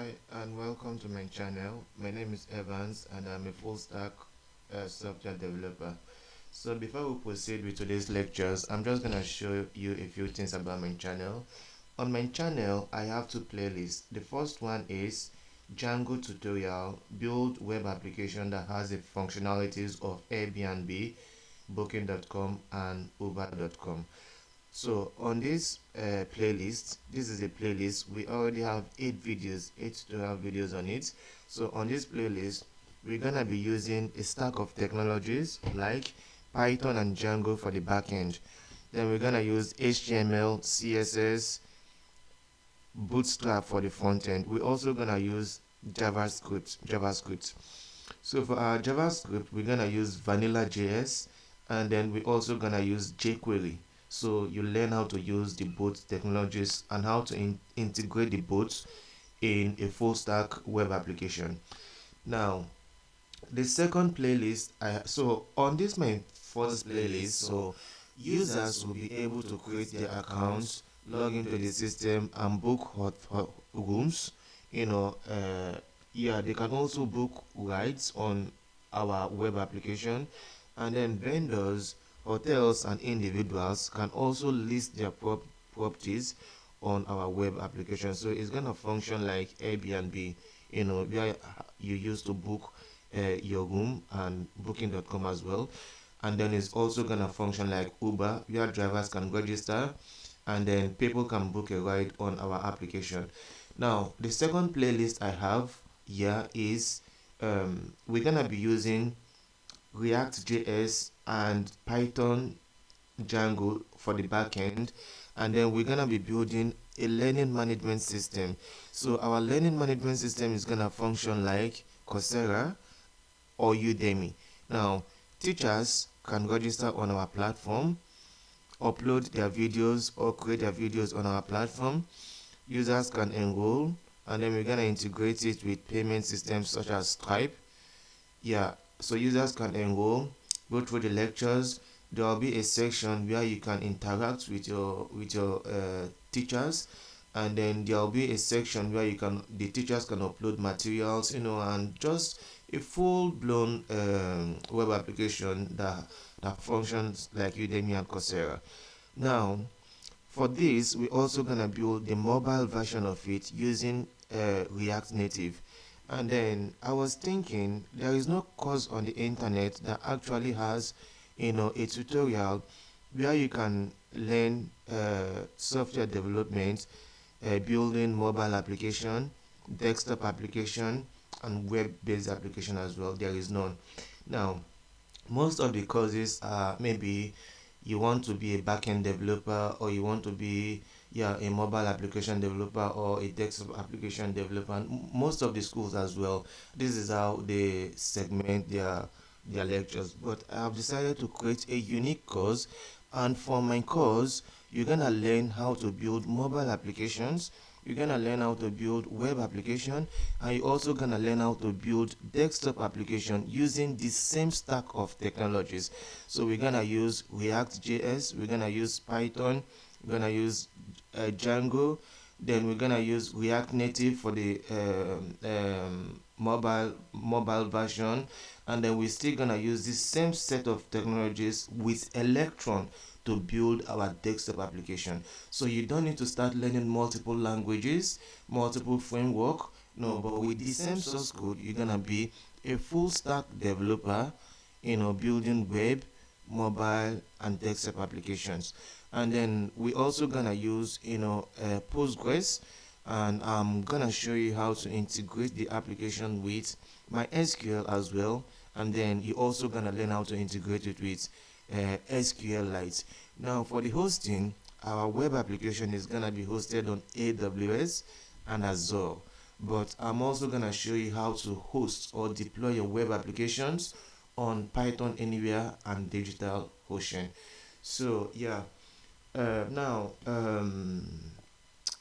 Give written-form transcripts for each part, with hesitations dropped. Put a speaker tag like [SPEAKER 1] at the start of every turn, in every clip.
[SPEAKER 1] Hi and welcome to my channel. My name is Evans and I'm a full stack software developer. So before we proceed with today's lectures, I'm just gonna show you a few things about my channel. On my channel, I have two playlists. The first one is Django tutorial, build web application that has the functionalities of Airbnb, booking.com and uber.com. So on this playlist, this is a playlist. We already have 8 tutorial videos on it. So on this playlist, we're gonna be using a stack of technologies like Python and Django for the backend. Then we're gonna use HTML, CSS, Bootstrap for the front end. We're also gonna use JavaScript. So for our JavaScript, we're gonna use Vanilla JS, and then we're also gonna use jQuery. So you learn how to use the both technologies and how to integrate the both in a full stack web application. Now, the second playlist, so on this my first playlist, so users will be able to create their accounts, log into the system and book hot rooms. Yeah, they can also book rides on our web application, and then vendors, hotels and individuals can also list their properties on our web application. So it's gonna function like Airbnb, where you used to book your room, and booking.com as well. And then it's also gonna function like Uber, where drivers can register and then people can book a ride on our application. Now the second playlist I have here is we're gonna be using React.js and Python Django for the backend, and then we're gonna be building a learning management system. So our learning management system is gonna function like Coursera or Udemy. Now, teachers can register on our platform, upload their videos or create their videos on our platform. Users can enroll, and then we're gonna integrate it with payment systems such as Stripe. Yeah, so users can enroll, go through the lectures. There will be a section where you can interact with your teachers, and then there will be a section where the teachers can upload materials, and just a full-blown web application that functions like Udemy and Coursera. Now, for this, we're also gonna build the mobile version of it using React Native. And then I was thinking there is no course on the internet that actually has, a tutorial where you can learn software development, building mobile application, desktop application, and web-based application as well. There is none. Now, most of the courses are maybe you want to be a backend developer, or you want to be, yeah, a mobile application developer or a desktop application developer. And most of the schools as well, this is how they segment their lectures. But I have decided to create a unique course, and for my course you're gonna learn how to build mobile applications, you're gonna learn how to build web application, and you're also gonna learn how to build desktop application using the same stack of technologies. So we're gonna use React.js, we're gonna use Python, we're gonna use Django, then we're gonna use React Native for the mobile version, and then we're still gonna use the same set of technologies with Electron to build our desktop application. So you don't need to start learning multiple languages, multiple framework. No, but with the same source code, you're gonna be a full stack developer, building web, mobile, and desktop applications. And then we also gonna use, Postgres, and I'm gonna show you how to integrate the application with MySQL as well. And then you're also gonna learn how to integrate it with SQLite. Now for the hosting, our web application is gonna be hosted on AWS and Azure. But I'm also gonna show you how to host or deploy your web applications on Python Anywhere and DigitalOcean. So yeah, now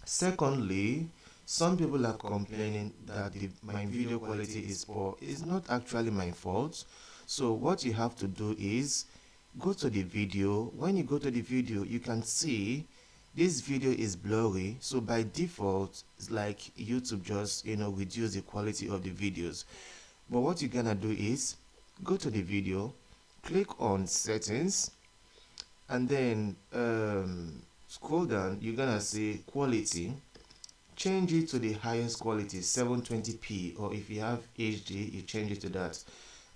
[SPEAKER 1] secondly, some people are complaining that my video quality is poor. It's not actually my fault. So what you have to do is go to the video. When you go to the video, you can see this video is blurry, so by default it's like YouTube just reduce the quality of the videos. But what you're gonna do is go to the video, click on settings, and then scroll down. You're gonna see quality, change it to the highest quality, 720p, or if you have HD you change it to that,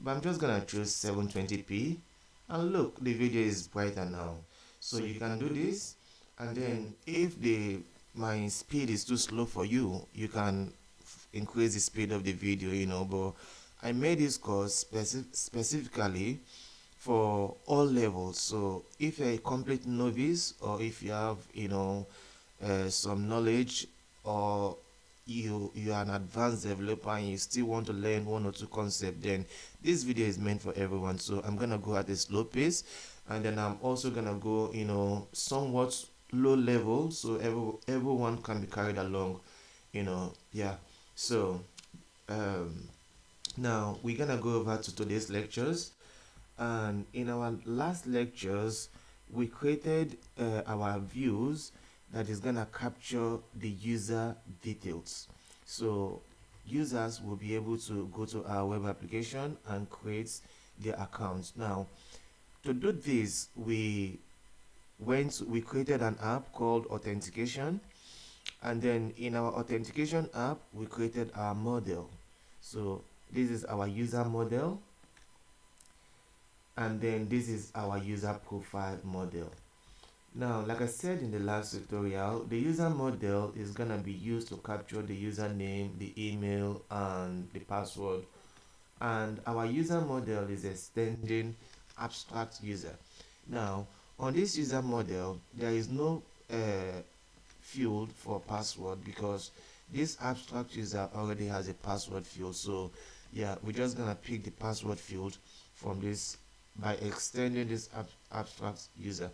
[SPEAKER 1] but I'm just gonna choose 720p. And look, the video is brighter now. So you can do this, and then if the my speed is too slow for you, you can increase the speed of the video. But I made this course specifically for all levels. So if you're a complete novice, or if you have some knowledge, or you are an advanced developer and you still want to learn one or two concepts, then this video is meant for everyone. So I'm gonna go at a slow pace, and then I'm also gonna go somewhat low level, so everyone can be carried along. Yeah. So um now we're gonna go over to today's lectures. And in our last lectures, we created our views that is gonna capture the user details. So users will be able to go to our web application and create their accounts. Now, to do this, we created an app called authentication, and then in our authentication app we created our model. So this is our user model, and then this is our user profile model. Now, like I said in the last tutorial, the user model is gonna be used to capture the username, the email, and the password. And our user model is extending abstract user. Now, on this user model, there is no field for password, because this abstract user already has a password field. So yeah, we're just gonna pick the password field from this by extending this abstract user.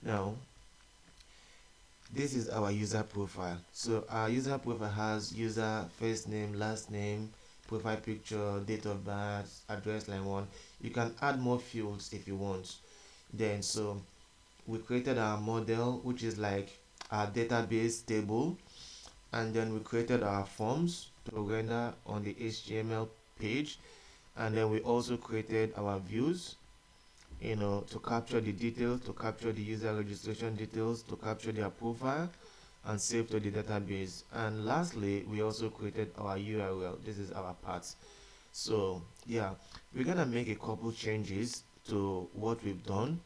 [SPEAKER 1] Now, this is our user profile. So our user profile has user first name, last name, profile picture, date of birth, address, line 1. You can add more fields if you want. Then so we created our model, which is like our database table, and then we created our forms to render on the HTML page, and then we also created our views, to capture the details, to capture the user registration details, to capture their profile and save to the database. And lastly, we also created our URL. This is our path. So yeah, we're gonna make a couple changes to what we've done.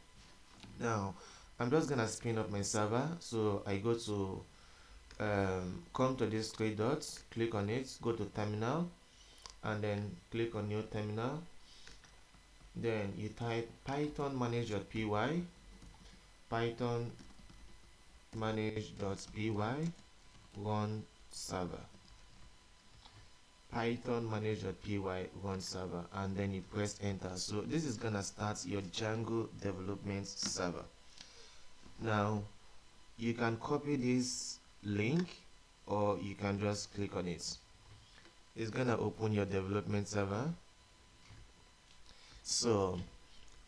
[SPEAKER 1] Now, I'm just gonna spin up my server. So I go to come to these three dots, click on it, go to terminal, and then click on new terminal. Then you type python manage.py, python manage.py, run server, python manage.py, run server, and then you press enter. So this is gonna start your Django development server. Now you can copy this link, or you can just click on it. It's gonna open your development server. So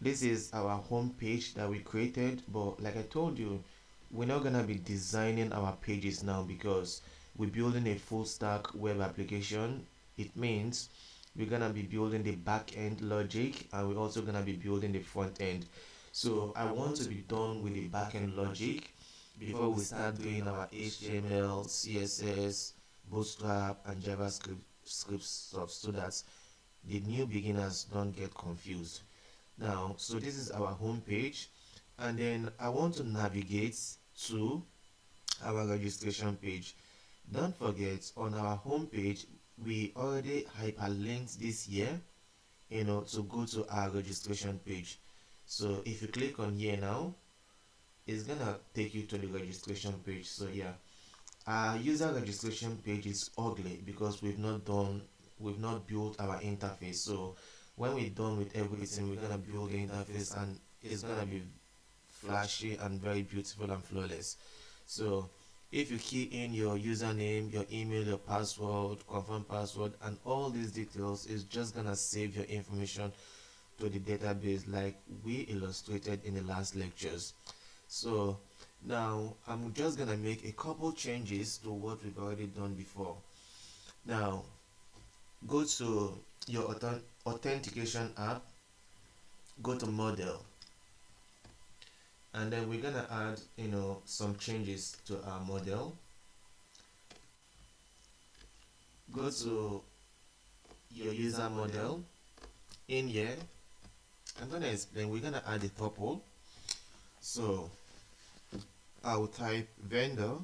[SPEAKER 1] this is our home page that we created, but like I told you, we're not gonna be designing our pages now, because we're building a full stack web application. It means we're gonna be building the back end logic, and we're also gonna be building the front end. So I want to be done with the back end logic before we start doing our HTML, CSS, Bootstrap, and JavaScript stuff, so that the new beginners don't get confused. Now, so this is our home page, and then I want to navigate to our registration page. Don't forget, on our home page we already hyperlinked this here, to go to our registration page. So if you click on here now, it's gonna take you to the registration page. So yeah, our user registration page is ugly because we've not built our interface. So when we're done with everything, we're gonna build the interface, and it's gonna be flashy and very beautiful and flawless. So if you key in your username, your email, your password, confirm password, and all these details, is just gonna save your information to the database like we illustrated in the last lectures. So Now I'm just gonna make a couple changes to what we've already done before. Now go to your authentication app, go to model, and then we're gonna add some changes to our model. Go to your user model. In here, I'm gonna explain. We're gonna add a tuple. So I'll type vendor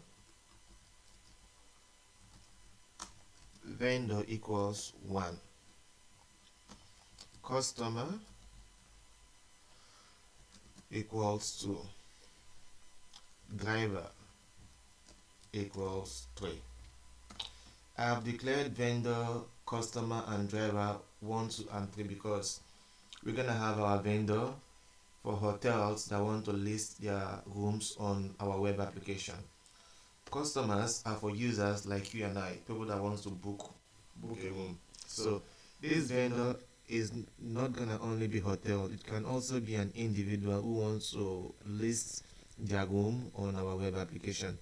[SPEAKER 1] equals 1, customer equals 2, driver equals 3. I have declared vendor, customer, and driver 1, 2, and 3 because we're gonna have our vendor for hotels that want to list their rooms on our web application. Customers are for users like you and I, people that want to book a room. So this vendor is not gonna only be hotel, it can also be an individual who wants to list their room on our web application.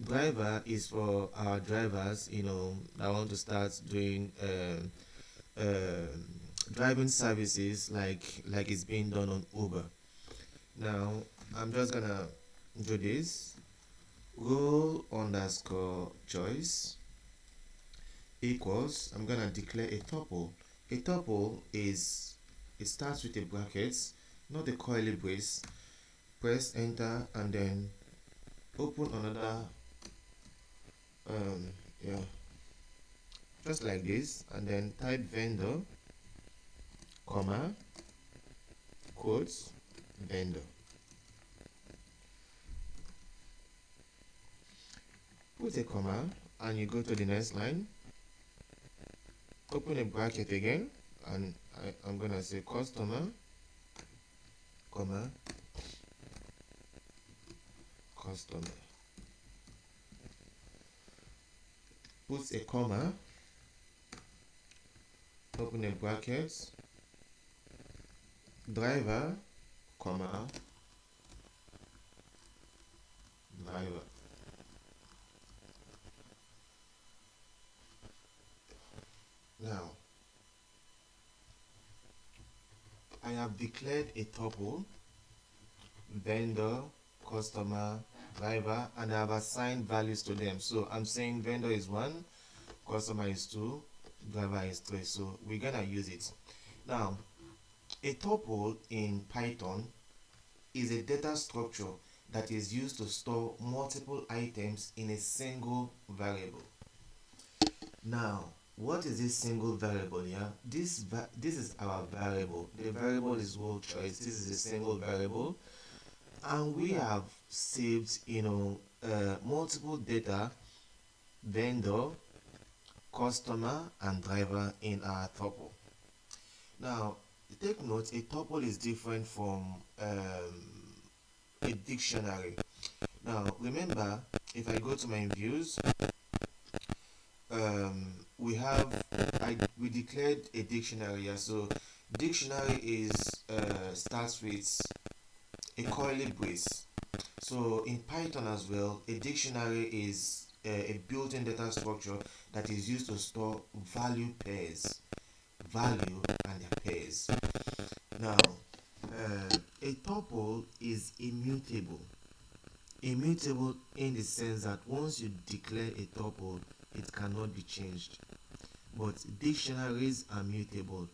[SPEAKER 1] Driver is for our drivers, that want to start doing driving services like it's being done on Uber. Now I'm just gonna do this. Role underscore choice equals, I'm gonna declare a tuple. A tuple is, it starts with a bracket, not a curly brace. Press enter and then open another yeah, just like this, and then type vendor, comma, quotes, vendor. Put a comma and you go to the next line, open a bracket again, and I'm gonna say customer, comma, customer. Put a comma, open a bracket, driver, comma, driver. Now I have declared a tuple, vendor, customer, driver, and I have assigned values to them. So I'm saying vendor is 1, customer is 2, driver is 3. So we're gonna use it. Now a tuple in Python is a data structure that is used to store multiple items in a single variable. Now what is this single variable here? This is our variable. The variable is role choice. This is a single variable, and we have saved multiple data, vendor, customer, and driver in our tuple. Now take note, a tuple is different from a dictionary. Now remember, if I go to my views, we declared a dictionary here. So dictionary is starts with a curly brace. So in Python as well, a dictionary is a built-in data structure that is used to store value pairs, value and their pairs. Now a tuple is immutable. Immutable in the sense that once you declare a tuple, it cannot be changed. But dictionaries are mutable.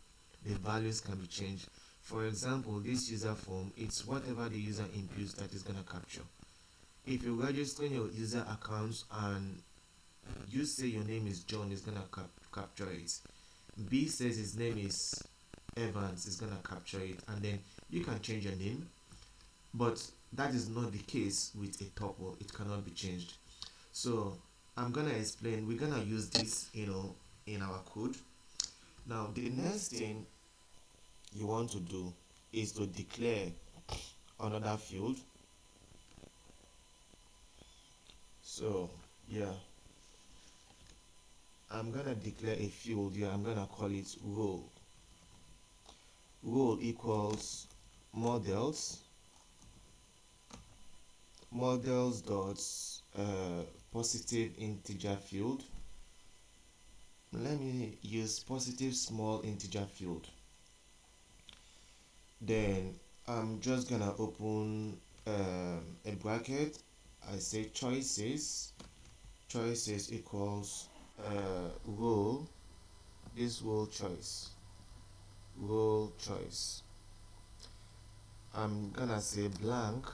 [SPEAKER 1] The values can be changed. For example, this user form, it's whatever the user inputs that is going to capture. If you register your user accounts and you say your name is John, it's going to capture it. B says his name is Evans, it's going to capture it. And then you can change your name, but that is not the case with a tuple. It cannot be changed. So I'm gonna explain. We're gonna use this in our code. Now the next thing you want to do is to declare another field. So yeah, I'm gonna declare a field here. I'm gonna call it role. Role equals models models dot positive integer field. Let me use positive small integer field. Then I'm just gonna open a bracket. I say choices equals role, this role choice. I'm gonna say blank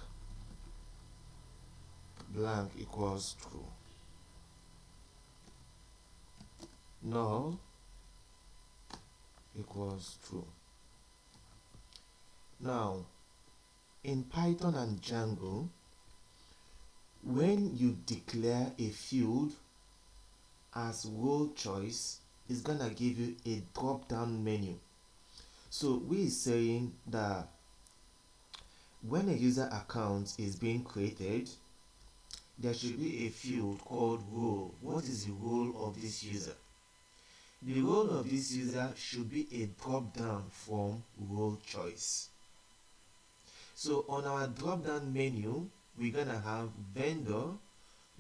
[SPEAKER 1] equals true, null equals true. Now in Python and Django, when you declare a field as role choice, it's gonna give you a drop down menu. So we're saying that when a user account is being created, there should be a field called role. What is the role of this user? The role of this user should be a drop down from role choice. So on our drop down menu, we're gonna have vendor,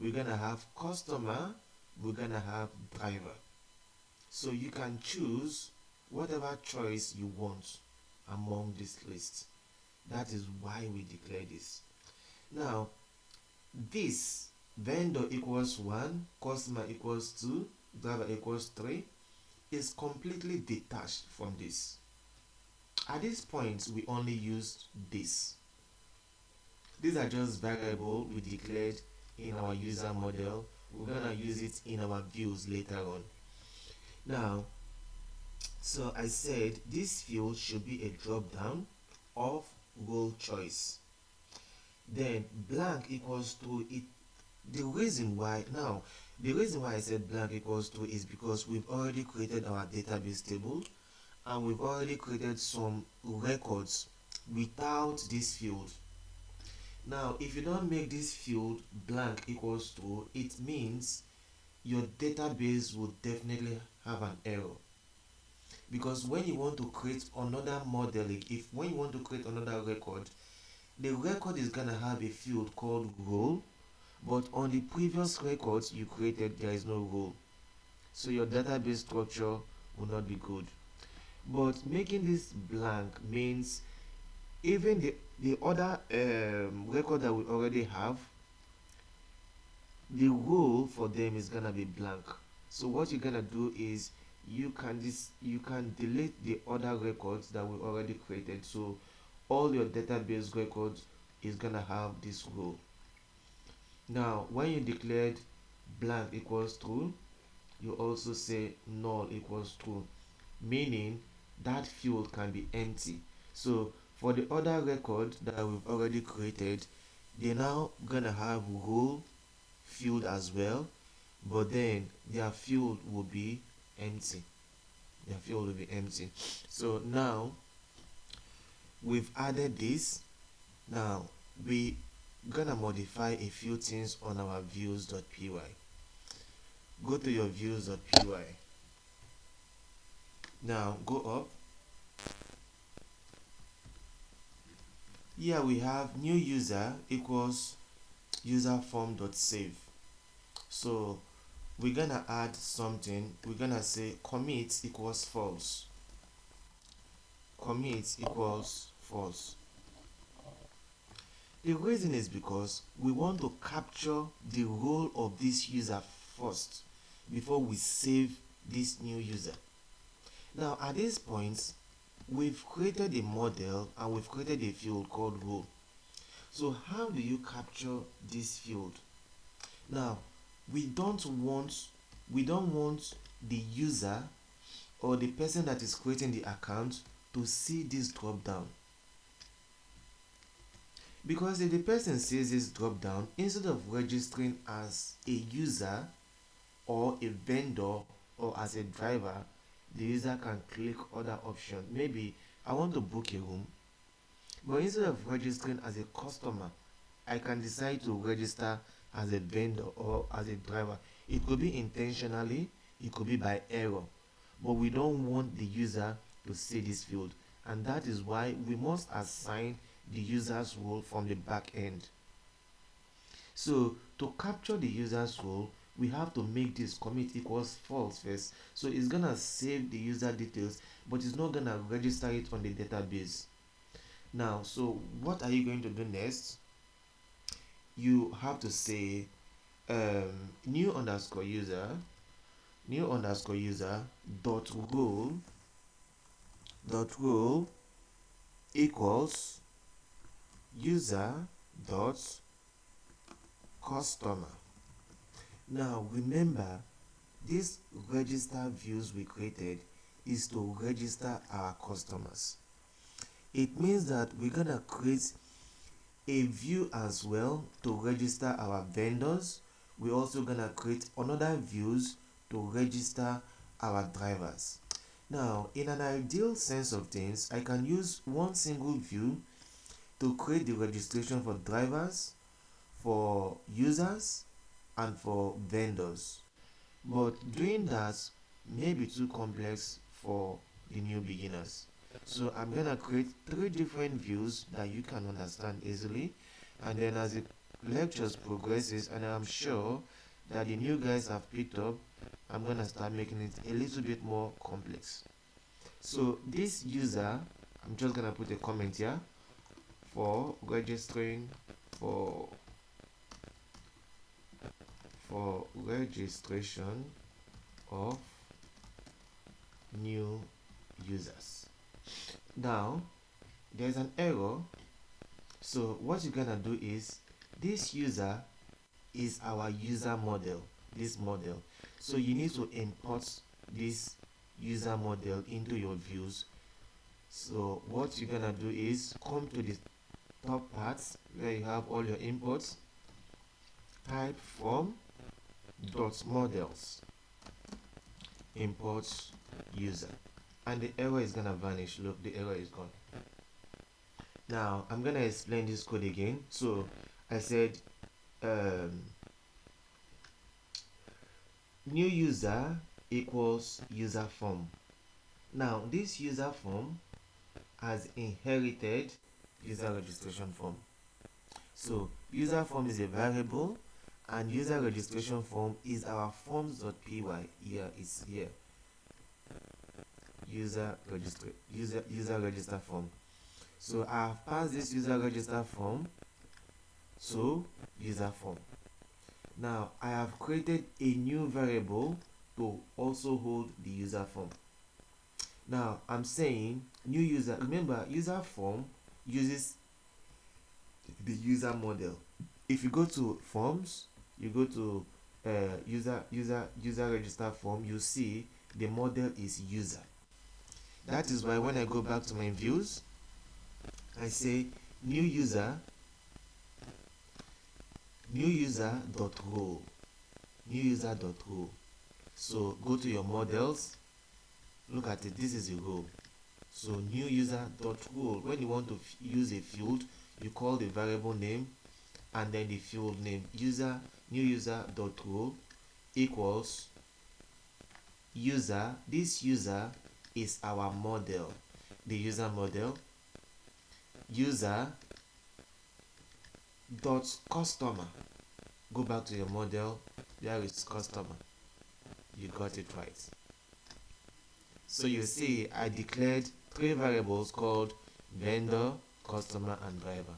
[SPEAKER 1] we're gonna have customer, we're gonna have driver. So you can choose whatever choice you want among this list. That is why we declare this. Now, this vendor equals 1, customer equals 2, driver equals 3 is completely detached from this. At this point, we only use this. These are just variables we declared in our user model. We're gonna use it in our views later on. Now, so I said this field should be a drop down of role choice. Then blank equals to it. The reason why I said blank equals to is because we've already created our database table and we've already created some records without this field. Now if you don't make this field blank equals to, it means your database will definitely have an error. Because when you want to create another model, when you want to create another record, the record is gonna have a field called role, but on the previous records you created there is no role, so your database structure will not be good. But making this blank means even the other record that we already have, the role for them is gonna be blank. So what you're gonna do is you can delete the other records that we already created, so all your database records is gonna have this role. Now when you declared blank equals true, you also say null equals true, meaning that field can be empty. So for the other record that we've already created, they're now gonna have role field as well, but then their field will be empty. So now we've added this. Now we gonna modify a few things on our views.py. Go to your views.py. Now go up. Here we have new user equals user form.save. So we're gonna add something. We're gonna say commit equals false. The reason is because we want to capture the role of this user first before we save this new user. Now at this point, we've created a model and we've created a field called role. So how do you capture this field? Now we don't want the user or the person that is creating the account to see this drop down. Because if the person sees this drop down, instead of registering as a user or a vendor or as a driver, the user can click other options. Maybe I want to book a room, but instead of registering as a customer, I can decide to register as a vendor or as a driver. It could be intentionally, it could be by error, but we don't want the user to see this field, and that is why we must assign the user's role from the back end. So to capture the user's role, we have to make this commit equals false first. So it's gonna save the user details, but it's not gonna register it on the database. Now, so what are you going to do next? You have to say new underscore user dot role equals user dot customer. Now remember, this register views we created is to register our customers. It means that we're gonna create a view as well to register our vendors. We're also gonna create another views to register our drivers. Now, in an ideal sense of things, I can use one single view to create the registration for drivers, for users, and for vendors. But doing that may be too complex for the new beginners. So I'm gonna create 3 different views that you can understand easily, and then as the lectures progresses and I'm sure that the new guys have picked up, I'm gonna start making it a little bit more complex. So this user, I'm just gonna put a comment here for registering for registration of new users. Now there's an error, so what you're gonna do is this user is our user model, this model. So you need to import this user model into your views. So what you're gonna do is come to the top parts where you have all your imports, type from dot models import user, and the error is gonna vanish. Look, the error is gone. Now I'm gonna explain this code again. So I said new user equals user form. Now this user form has inherited user registration form. So user form is a variable and user registration form is our forms.py. Here it's here. User register form. So I have passed this user register form to user form. Now I have created a new variable to also hold the user form. Now I'm saying new user. Remember, user form uses the user model. If you go to forms, you go to user register form, you see the model is user. That is why when I go back to my views, I say new user dot role, new user dot role. So go to your models, look at it, this is a role. So new user dot role. When you want to use a field, you call the variable name and then the field name. New user dot role equals user. This user is our model, the user model. User dot customer. Go back to your model. There is customer. You got it right. So you see, I declared 3 variables called vendor, customer, and driver.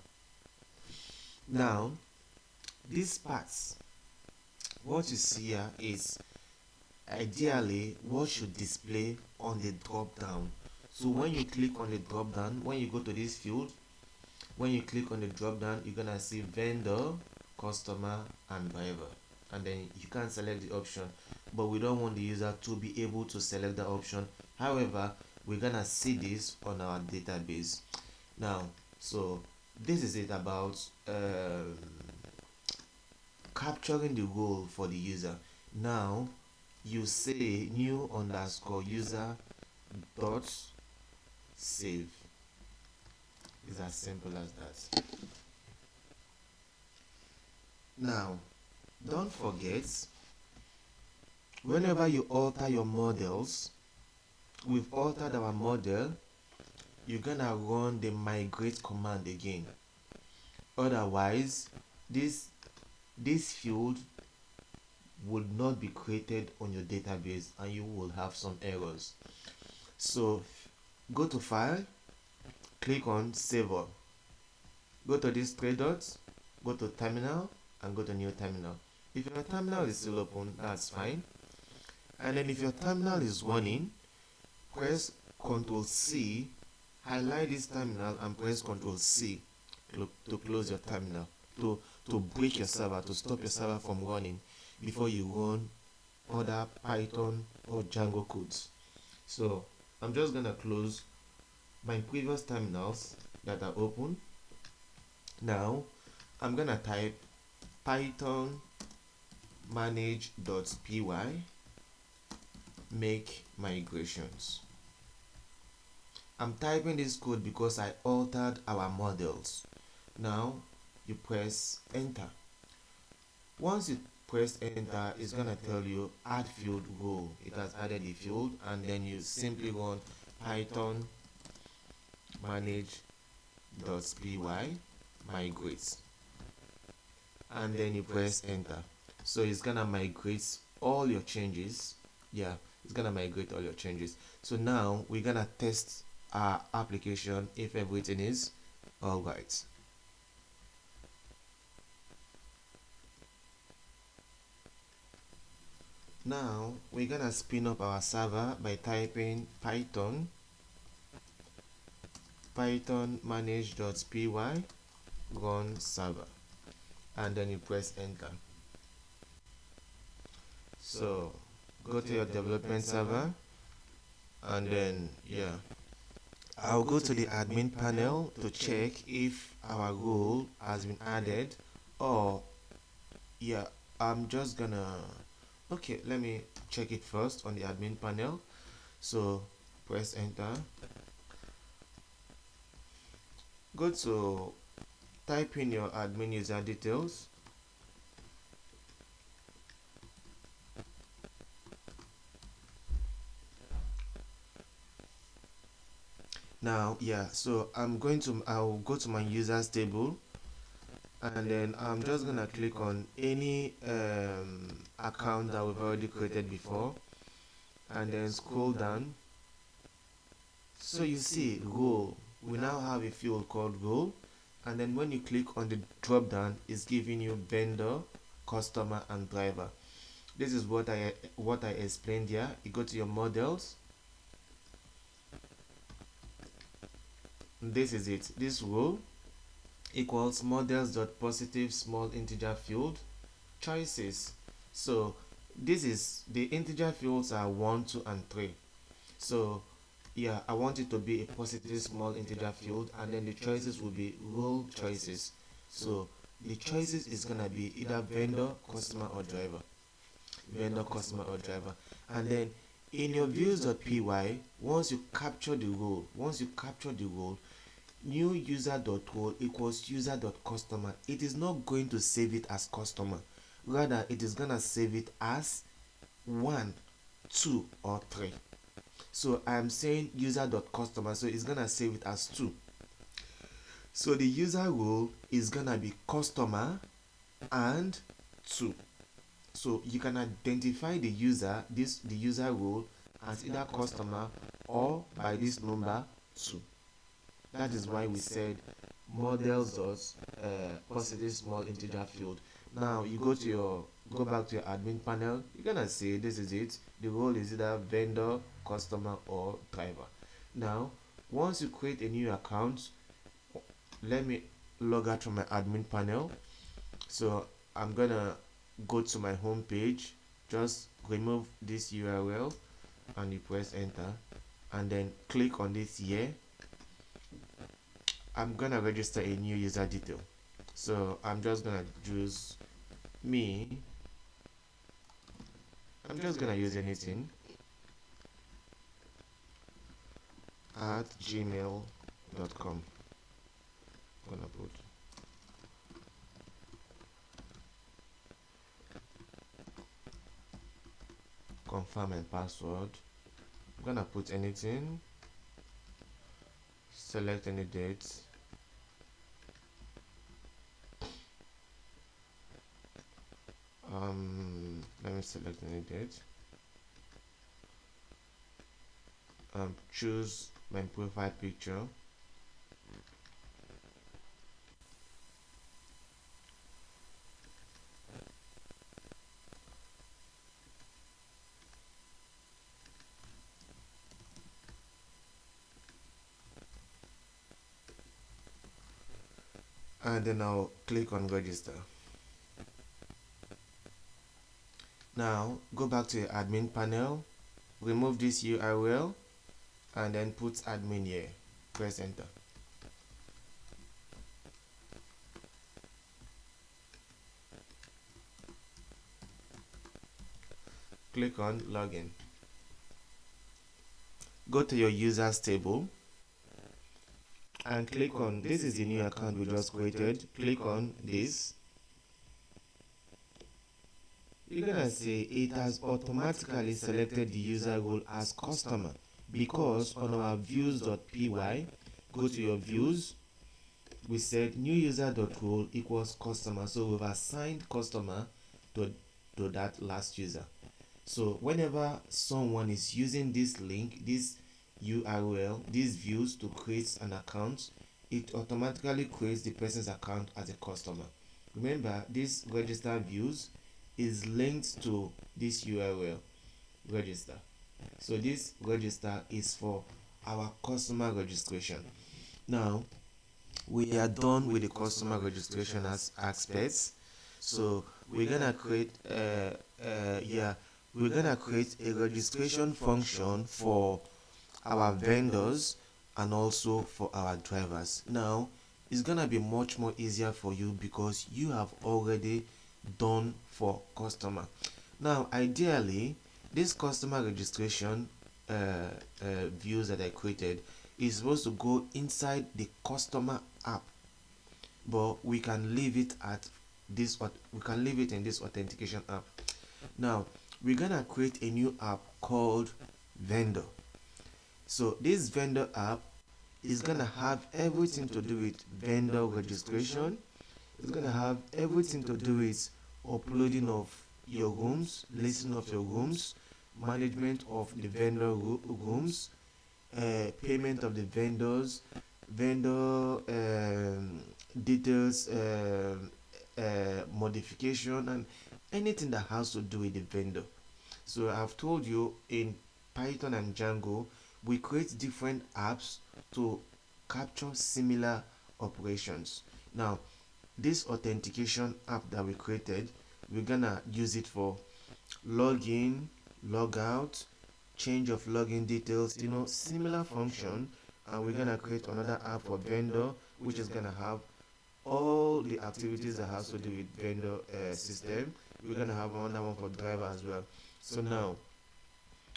[SPEAKER 1] Now, these parts, what you see here is ideally what should display on the drop down. So when you click on the drop down, when you go to this field, when you click on the drop down, you're gonna see vendor, customer, and driver, and then you can select the option, but we don't want the user to be able to select the option. However, we're gonna see this on our database. Now, so this is it about capturing the role for the user. Now you say new underscore user dot save. It's as simple as that. Now don't forget, whenever you alter your models, we've altered our model, you're gonna run the migrate command again. Otherwise, this this field would not be created on your database and you will have some errors. So go to file, click on save all, go to these three dots, go to terminal and go to new terminal. If your terminal is still open, that's fine. And then if your terminal is running, press Ctrl C, highlight this terminal and press Ctrl C to close your terminal, to break your server, to stop your server from running before you run other Python or Django codes. So I'm just gonna close my previous terminals that are open. Now I'm gonna type python manage.py make migrations. I'm typing this code because I altered our models. Now you press enter. Once you press enter, it's gonna tell you add field role. It has added a field, and then you simply run python manage.py migrate, and then you press enter. So it's gonna migrate all your changes. Yeah, it's gonna migrate all your changes. So now we're gonna test our application if everything is all right. Now we're gonna spin up our server by typing python manage.py run server, and then you press enter. So go to your development server, and then I'll go to the admin panel to check if our role has been added, or I'm just gonna let me check it first on the admin panel. So press enter, go to type in your admin user details. Now so I'll go to my users table, and then I'm just gonna click on any account that we've already created before, and then scroll down. So you see role, we now have a field called role, and then when you click on the drop down, it's giving you vendor, customer and driver. This is what I explained here. You go to your models. This is it. This role equals models.positive small integer field choices. So this is the integer fields are 1, 2 and 3. So I want it to be a positive small integer field, and then the choices will be role choices. So the choices is gonna be either vendor, customer or driver. Vendor, customer or driver. And then in your views.py, once you capture the role, new user.role equals user.customer. It is not going to save it as customer, rather it is gonna save it as 1, 2 or 3. So I'm saying user.customer, so it's gonna save it as 2. So the user role is gonna be customer and 2. So you can identify the user role as either customer or by this number 2. That is why we said models positive small integer field. Now you go back to your admin panel. You're gonna see this is it. The role is either vendor, customer or driver. Now once you create a new account, let me log out from my admin panel. So I'm gonna go to my home page, just remove this URL and you press enter, and then click on this here. I'm gonna register a new user detail. So I'm just gonna choose me. I'm just gonna use anything at gmail.com. Gonna put confirm and password. I'm gonna put anything, select any date, Let me select any date. Choose my profile picture. And then I'll click on register. Now go back to your admin panel, remove this URL, and then put admin here. Press enter. Click on login. Go to your users table and click on, this is the new account we just created. Click on this. You're gonna see it has automatically selected the user role as customer, because on our views.py, go to your views, we said new user.role equals customer, so we've assigned customer to that last user. So whenever someone is using this link, this URL, these views to create an account, it automatically creates the person's account as a customer. Remember, this register views is linked to this URL register. So this register is for our customer registration. Now we are done with the customer registration as aspects. So we're gonna create we're gonna create a registration function for our vendors and also for our drivers. Now it's gonna be much more easier for you because you have already done for customer. Now ideally, this customer registration views that I created is supposed to go inside the customer app, but we can leave it at this, we can leave it in this authentication app. Now we're gonna create a new app called vendor. So this vendor app is gonna have everything to do with vendor registration. It's gonna have everything to do with uploading of your rooms, listing of your rooms, management of the vendor rooms, payment of the vendors, vendor details, modification, and anything that has to do with the vendor. So I've told you in Python and Django, we create different apps to capture similar operations. Now, this authentication app that we created, we're gonna use it for login, logout, change of login details, similar function. And we're gonna create another app for vendor, which is gonna have all the activities that has to do with vendor system. We're gonna have another one for driver as well. So now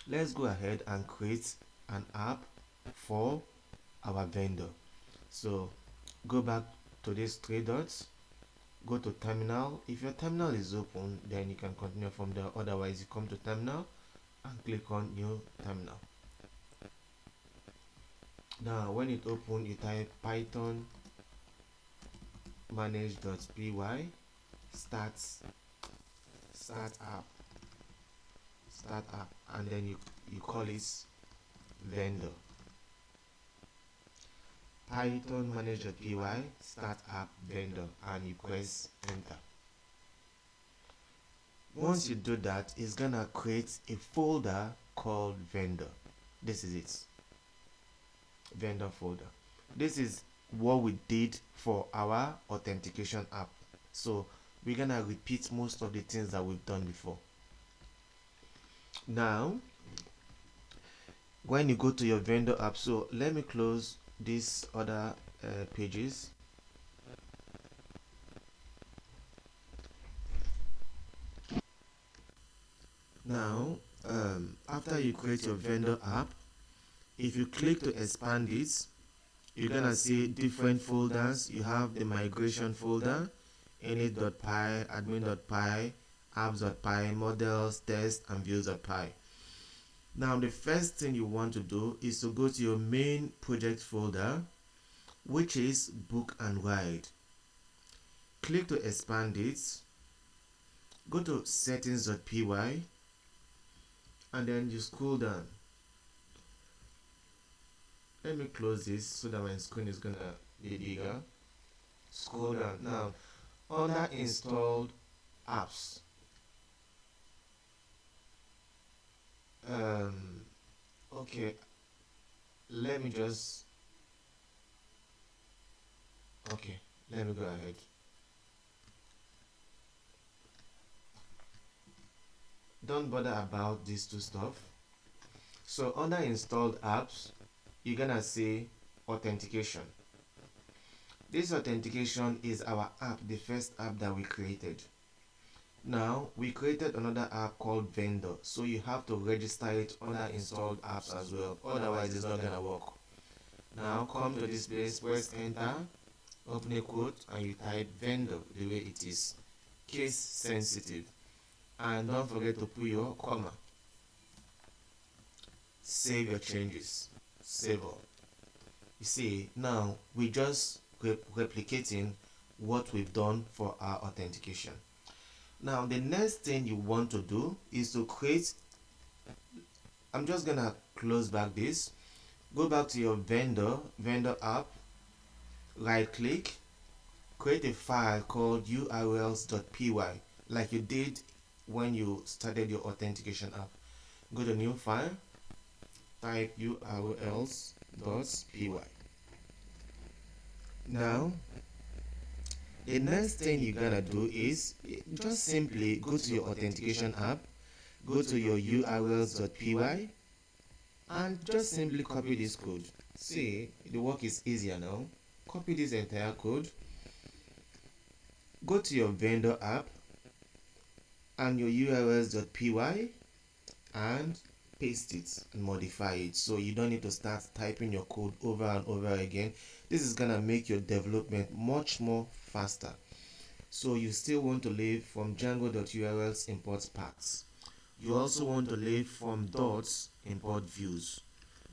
[SPEAKER 1] let's go ahead and create an app for our vendor. So go back to these three dots, go to terminal. If your terminal is open, then you can continue from there. Otherwise, you come to terminal and click on new terminal. Now when it opens, you type python manage.py start app, and then you call it vendor. Python manage.py start app vendor, and you press enter. Once you do that, it's gonna create a folder called vendor. This is it, vendor folder. This is what we did for our authentication app. So we're gonna repeat most of the things that we've done before. Now when you go to your vendor app, so let me close these other pages. Now after you create your vendor app, if you click to expand it, you're gonna see different folders. You have the migration folder, init.py, admin.py, apps.py, models, test, and views.py. Now the first thing you want to do is to go to your main project folder, which is book and ride. Click to expand it, go to settings.py and then you scroll down. Let me close this so that my screen is gonna be bigger. Scroll down. Now, under installed apps, okay, let me just, okay, let me go ahead. Don't bother about these two stuff. So under installed apps, you're gonna see authentication. This authentication is our app, the first app that we created. Now we created another app called vendor, so you have to register it under installed apps as well, otherwise it's not gonna work. Now come to this place, press enter, open a quote, and you type vendor the way it is, case sensitive, and don't forget to put your comma. Save your changes, save all. You see, now we just replicating what we've done for our authentication. Now the next thing you want to do is to create, I'm just gonna close back this, go back to your vendor app, right click, create a file called urls.py like you did when you started your authentication app. Go to new file, type urls.py. Now the next thing you're gonna do is just simply go to your authentication app, go to your urls.py, and just simply copy this code. See, the work is easier now. Copy this entire code, go to your vendor app and your urls.py and paste it and modify it, so you don't need to start typing your code over and over again. This is gonna make your development much more faster. So you still want to leave from Django.urls import paths. You also want to leave from dots import views,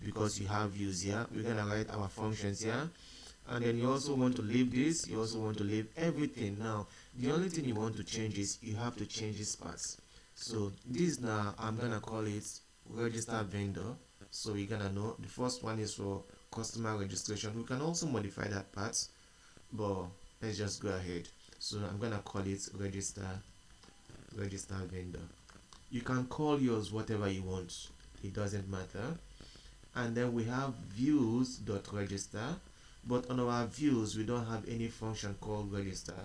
[SPEAKER 1] because you have views here. We're gonna write our functions here, and then you also want to leave this. You also want to leave everything. Now the only thing you want to change is you have to change this part. So this now I'm gonna call it register vendor, so we're gonna know the first one is for customer registration. We can also modify that part, but let's just go ahead. So I'm gonna call it register vendor. You can call yours whatever you want, it doesn't matter. And then we have views.register, but on our views we don't have any function called register,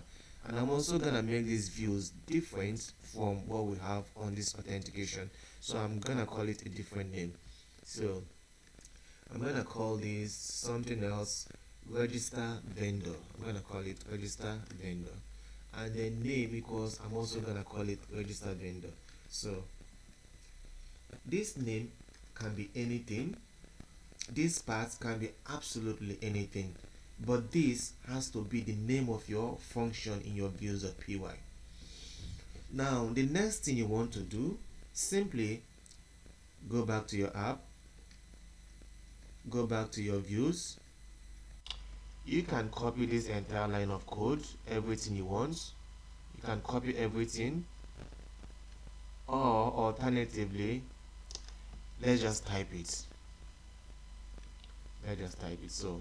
[SPEAKER 1] and I'm also gonna make these views different from what we have on this authentication, so I'm gonna call it a different name. So I'm gonna call this something else, register vendor. I'm gonna call it register vendor, and then name, because I'm also gonna call it register vendor. So this name can be anything, this part can be absolutely anything, but this has to be the name of your function in your views.py. Now the next thing you want to do, simply go back to your app, go back to your views. You can copy this entire line of code, everything you want. You can copy everything, or alternatively, let's just type it. So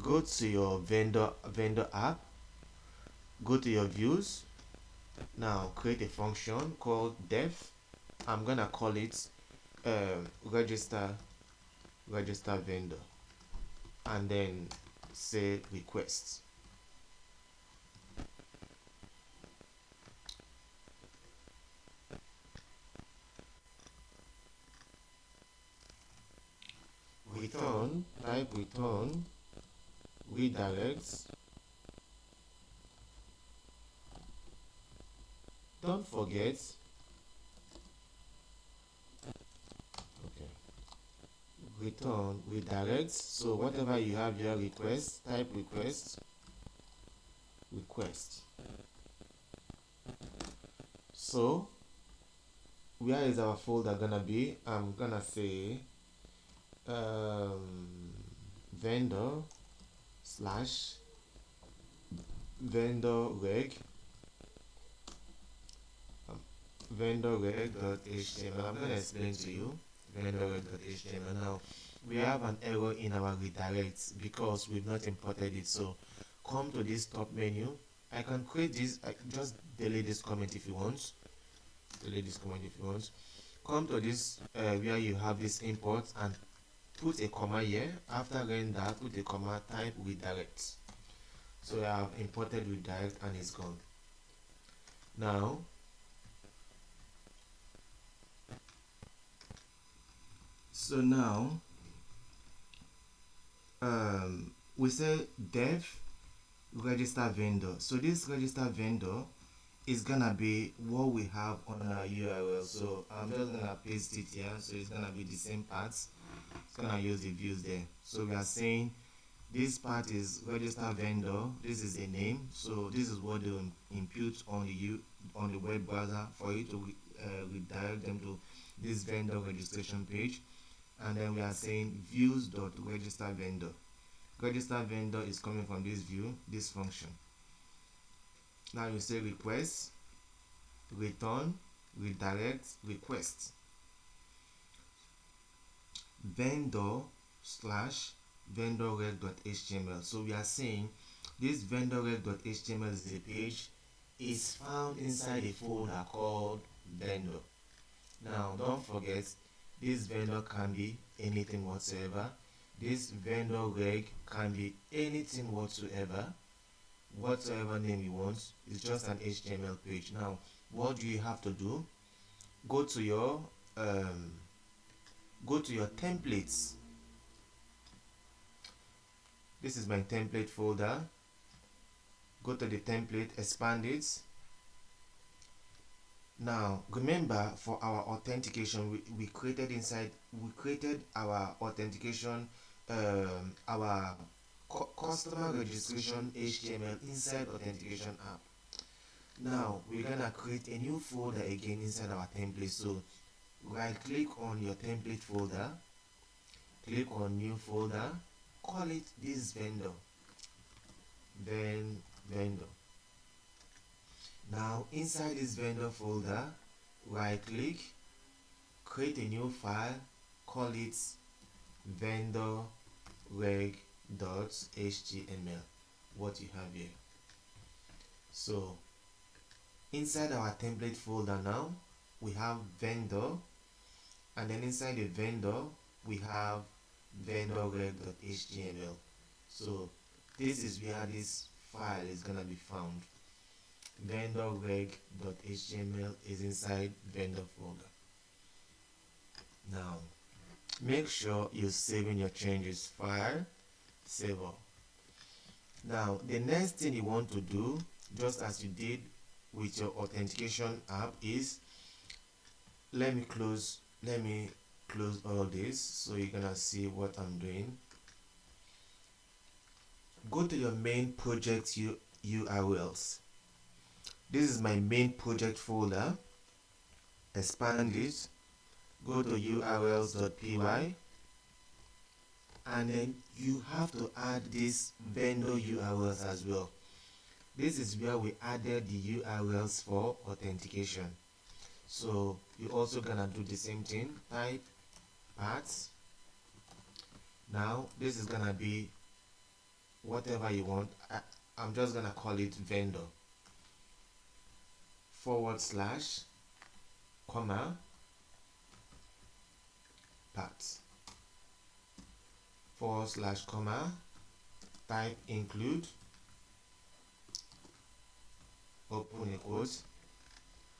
[SPEAKER 1] go to your vendor app, go to your views. Now create a function called def. I'm gonna call it register vendor, and then say request. Return, type return, redirects. Don't forget, okay, return redirects. So whatever you have your request, type request. So where is our folder gonna be? I'm gonna say vendor slash vendor reg vendor reg.html. I'm going to explain to you vendor reg.html. Now we have an error in our redirects because we've not imported it. So come to this top menu. I can create this. I just delete this comment if you want. Delete this comment if you want. Come to this where you have this import and put a comma here. After render, put a comma, type redirect. So I have imported redirect and it's gone. Now we say dev register vendor. So this register vendor is gonna be what we have on our URL. So I'm just gonna paste it here. So it's gonna be the same parts. It's gonna use the views there. So we are saying this part is register vendor. This is a name. So this is what they impute on the web browser for you to redirect them to this vendor registration page. And then we are saying views.register vendor. Register vendor is coming from this view, this function. Now you say request, return, redirect, request. Vendor slash vendor reg.html. So we are saying this vendor reg.html is a page is found inside a folder called vendor. Now don't forget, this vendor can be anything whatsoever. This vendor reg can be anything whatsoever name you want. It's just an HTML page. Now what do you have to do? Go to your templates. This is my template folder. Go to the template, expand it. Now remember, for our authentication, we created our authentication, our customer registration HTML inside authentication app. Now we're gonna create a new folder again inside our template. So right click on your template folder, click on new folder, call it this vendor, then vendor. Now inside this vendor folder, right click, create a new file, call it vendor reg.html, what you have here. So inside our template folder now we have vendor, and then inside the vendor we have vendor reg.html. So this is where this file is gonna be found. Vendor reg.html is inside vendor folder. Now make sure you're saving your changes. File, save all. Now the next thing you want to do, just as you did with your authentication app, is let me close all this so you're gonna see what I'm doing. Go to your main project URLs. This is my main project folder. Expand it, go to urls.py, and then you have to add this vendor URLs as well. This is where we added the URLs for authentication. So you're also gonna do the same thing. Type paths. Now this is gonna be whatever you want. I'm just gonna call it vendor / comma paths / comma type include open a quote.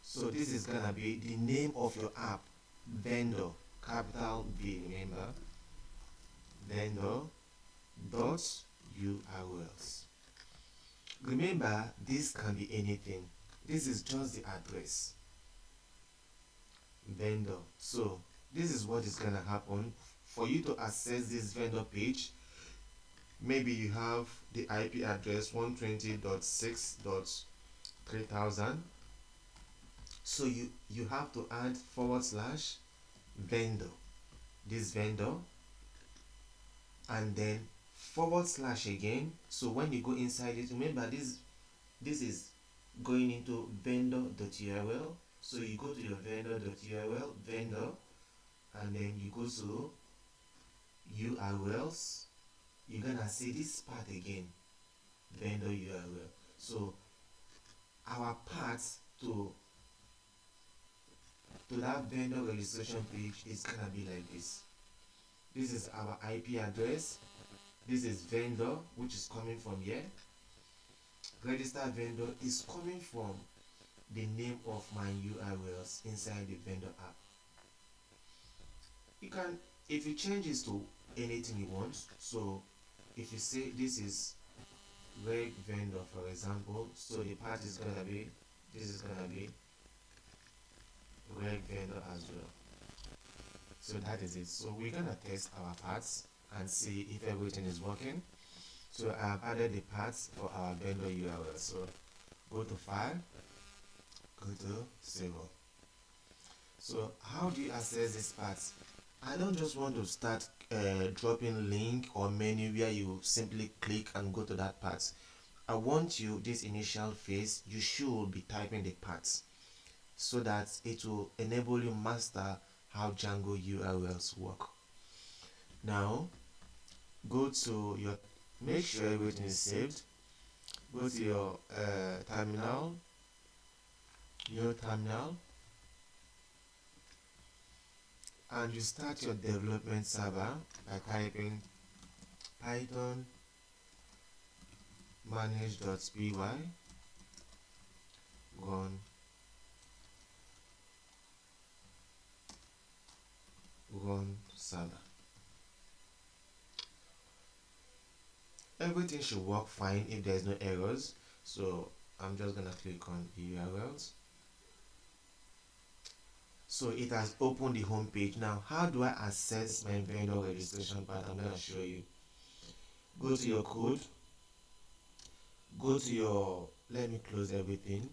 [SPEAKER 1] So this is gonna be the name of your app, vendor, capital V, remember, vendor dot URLs. Remember, this can be anything. This is just the address, vendor. So this is what is gonna happen for you to access this vendor page. Maybe you have the IP address 120.6.3000. So you have to add / vendor, this vendor, and then / again. So when you go inside it, remember this this is going into vendor.url. So you go to your vendor.url, vendor, and then you go to URLs. You're gonna see this part again, vendor URL. So our path to that vendor registration page is gonna be like this. This is our IP address. This is vendor, which is coming from here. Register vendor is coming from the name of my URLs inside the vendor app. You can, if you change this to anything you want, so if you say this is reg vendor, for example, so the path is gonna be, this is gonna be reg vendor as well. So that is it. So we're gonna test our paths and see if everything is working. So I have added the paths for our vendor URL. So go to file, go to save. So how do you access this path? I don't just want to start dropping link or menu where you simply click and go to that path. I want you, this initial phase, you should be typing the paths so that it will enable you master how Django URLs work. Now, go to your, make sure everything is saved. Go to your terminal, your terminal, and you start your development server by typing python manage.py run server. Everything should work fine if there's no errors. So I'm just gonna click on URLs. So it has opened the home page. Now, how do I access my vendor registration part? I'm gonna show you. Go to your code. Go to your, let me close everything.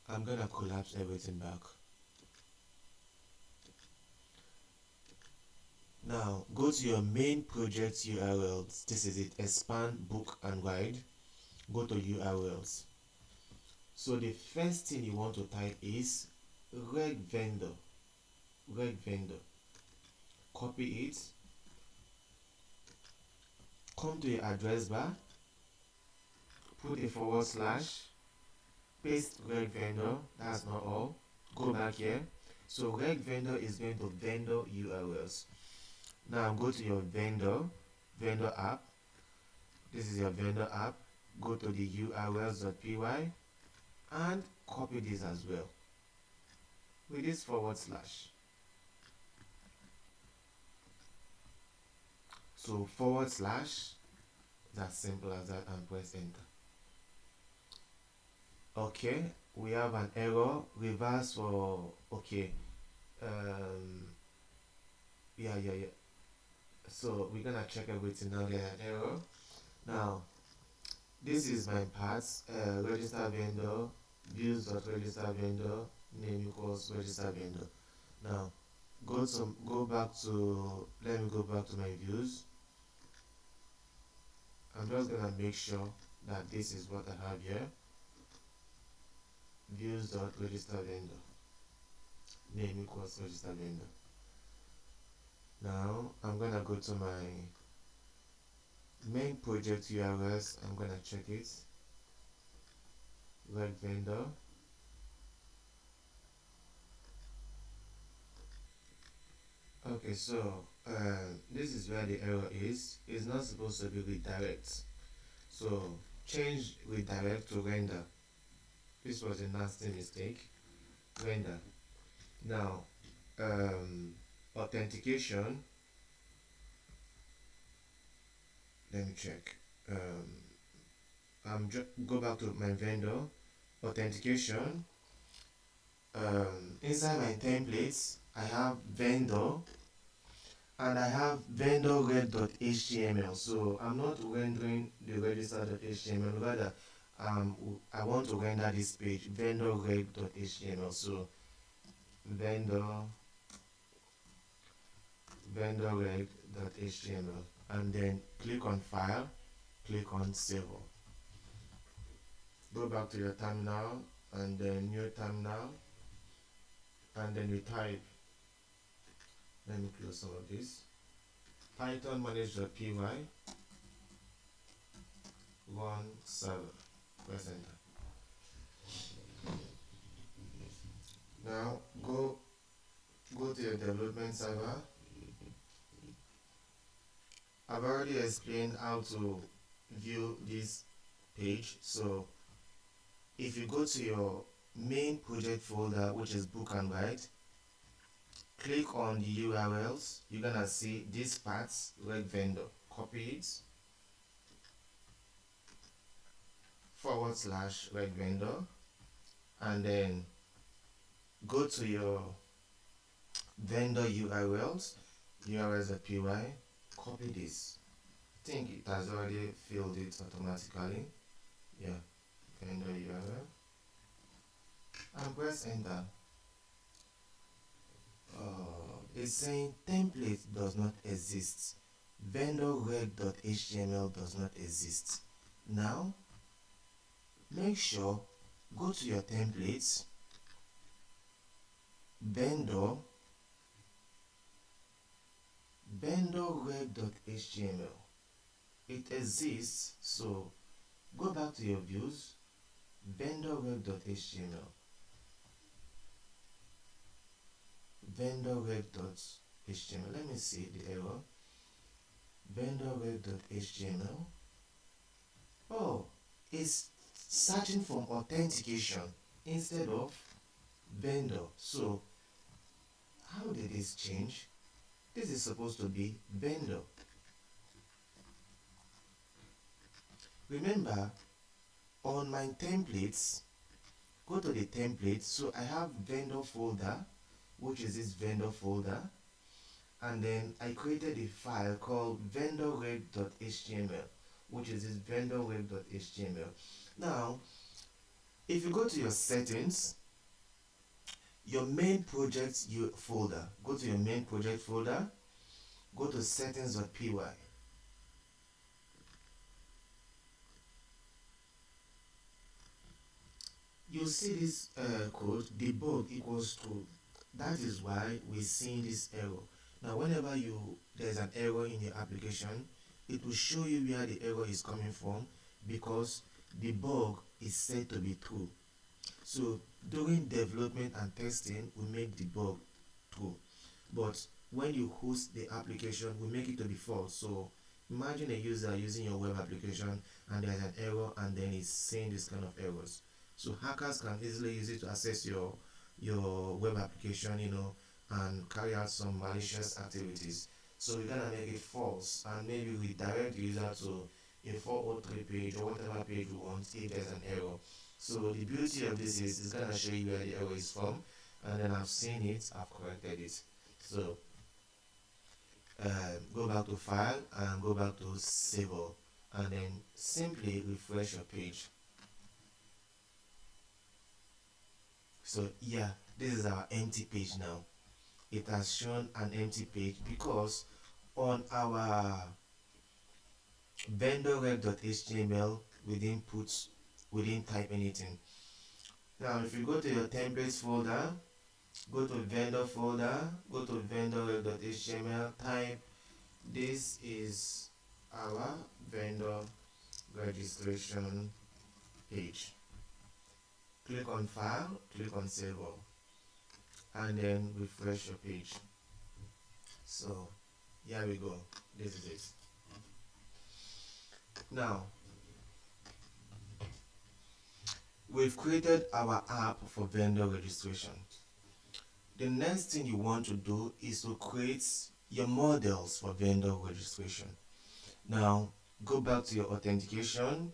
[SPEAKER 1] I'm gonna collapse everything back. Now, go to your main project URLs. This is it, expand, book, and guide. Go to URLs. So the first thing you want to type is reg vendor. Reg vendor. Copy it. Come to your address bar. Put a /, paste reg vendor. That's not all. Go back here. So reg vendor is going to vendor URLs. Now go to your vendor app. This is your vendor app. Go to the urls.py and copy this as well with this /. So /, it's as simple as that, and press enter. Okay, we have an error. Reverse for, okay, yeah. So we're gonna check everything now. There's an error. Now, this is my path, register vendor, views.register vendor, name equals register vendor. Now, go back to, let me go back to my views. I'm just gonna make sure that this is what I have here. Views.register vendor, name equals register vendor. Now, I'm gonna go to my main project URLs. I'm gonna check it. Reg vendor. Okay, so this is where the error is. It's not supposed to be redirect. So change redirect to render. This was a nasty mistake. Render. Now, authentication. Let me check. Go back to my vendor. Authentication. Inside my templates, I have vendor and I have vendor red.html. So I'm not rendering the register.html, rather I want to render this page vendor red.html. So vendor red .html, and then click on file, click on save. Go back to your terminal and then new terminal, and then you type, let me close some of this, python manage.py, run server, press enter. Now go to your development server. I've already explained how to view this page. So if you go to your main project folder, which is book and guide, click on the URLs. You're gonna see these parts, reg vendor. Copy it, /reg vendor, and then go to your vendor URLs, urls.py, copy this. I think it has already filled it automatically. Yeah, vendor URL, and press enter. It's saying template does not exist. Vendor reg.html does not exist. Now, make sure, go to your templates, vendor reg.html. It exists, so go back to your views, vendor reg.html, vendor reg.html. Let me see the error. Vendor reg.html. Oh, it's searching for authentication instead of vendor. So how did this change? This is supposed to be vendor. Remember, on my templates, go to the template. So I have vendor folder, which is this vendor folder, and then I created a file called vendorreg.html, which is this vendorreg.html. Now, if you go to your settings, your main project folder, go to your main project folder, go to settings.py. You see this code, debug equals true. That is why we're seeing this error. Now, whenever there's an error in your application, it will show you where the error is coming from, because debug is set to be true. So during development and testing, we make debug true, but when you host the application, we make it to be false. So imagine a user using your web application and there's an error, and then it's saying this kind of errors. So hackers can easily use it to access your web application, and carry out some malicious activities. So we're gonna make it false, and maybe we direct the user to a 403 page or whatever page we want if there's an error. So the beauty of this is it's gonna show you where the error is from, and then I've seen it, I've corrected it. So go back to file and go back to save all, and then simply refresh your page. So yeah, this is our empty page now. It has shown an empty page because on our vendor.html we didn't type anything. Now if you go to your templates folder, go to vendor folder, go to vendor.html, type this is our vendor registration page. Click on file, click on save all, and then refresh your page. So here we go, this is it. Now we've created our app for vendor registration. The next thing you want to do is to create your models for vendor registration. Now go back to your authentication,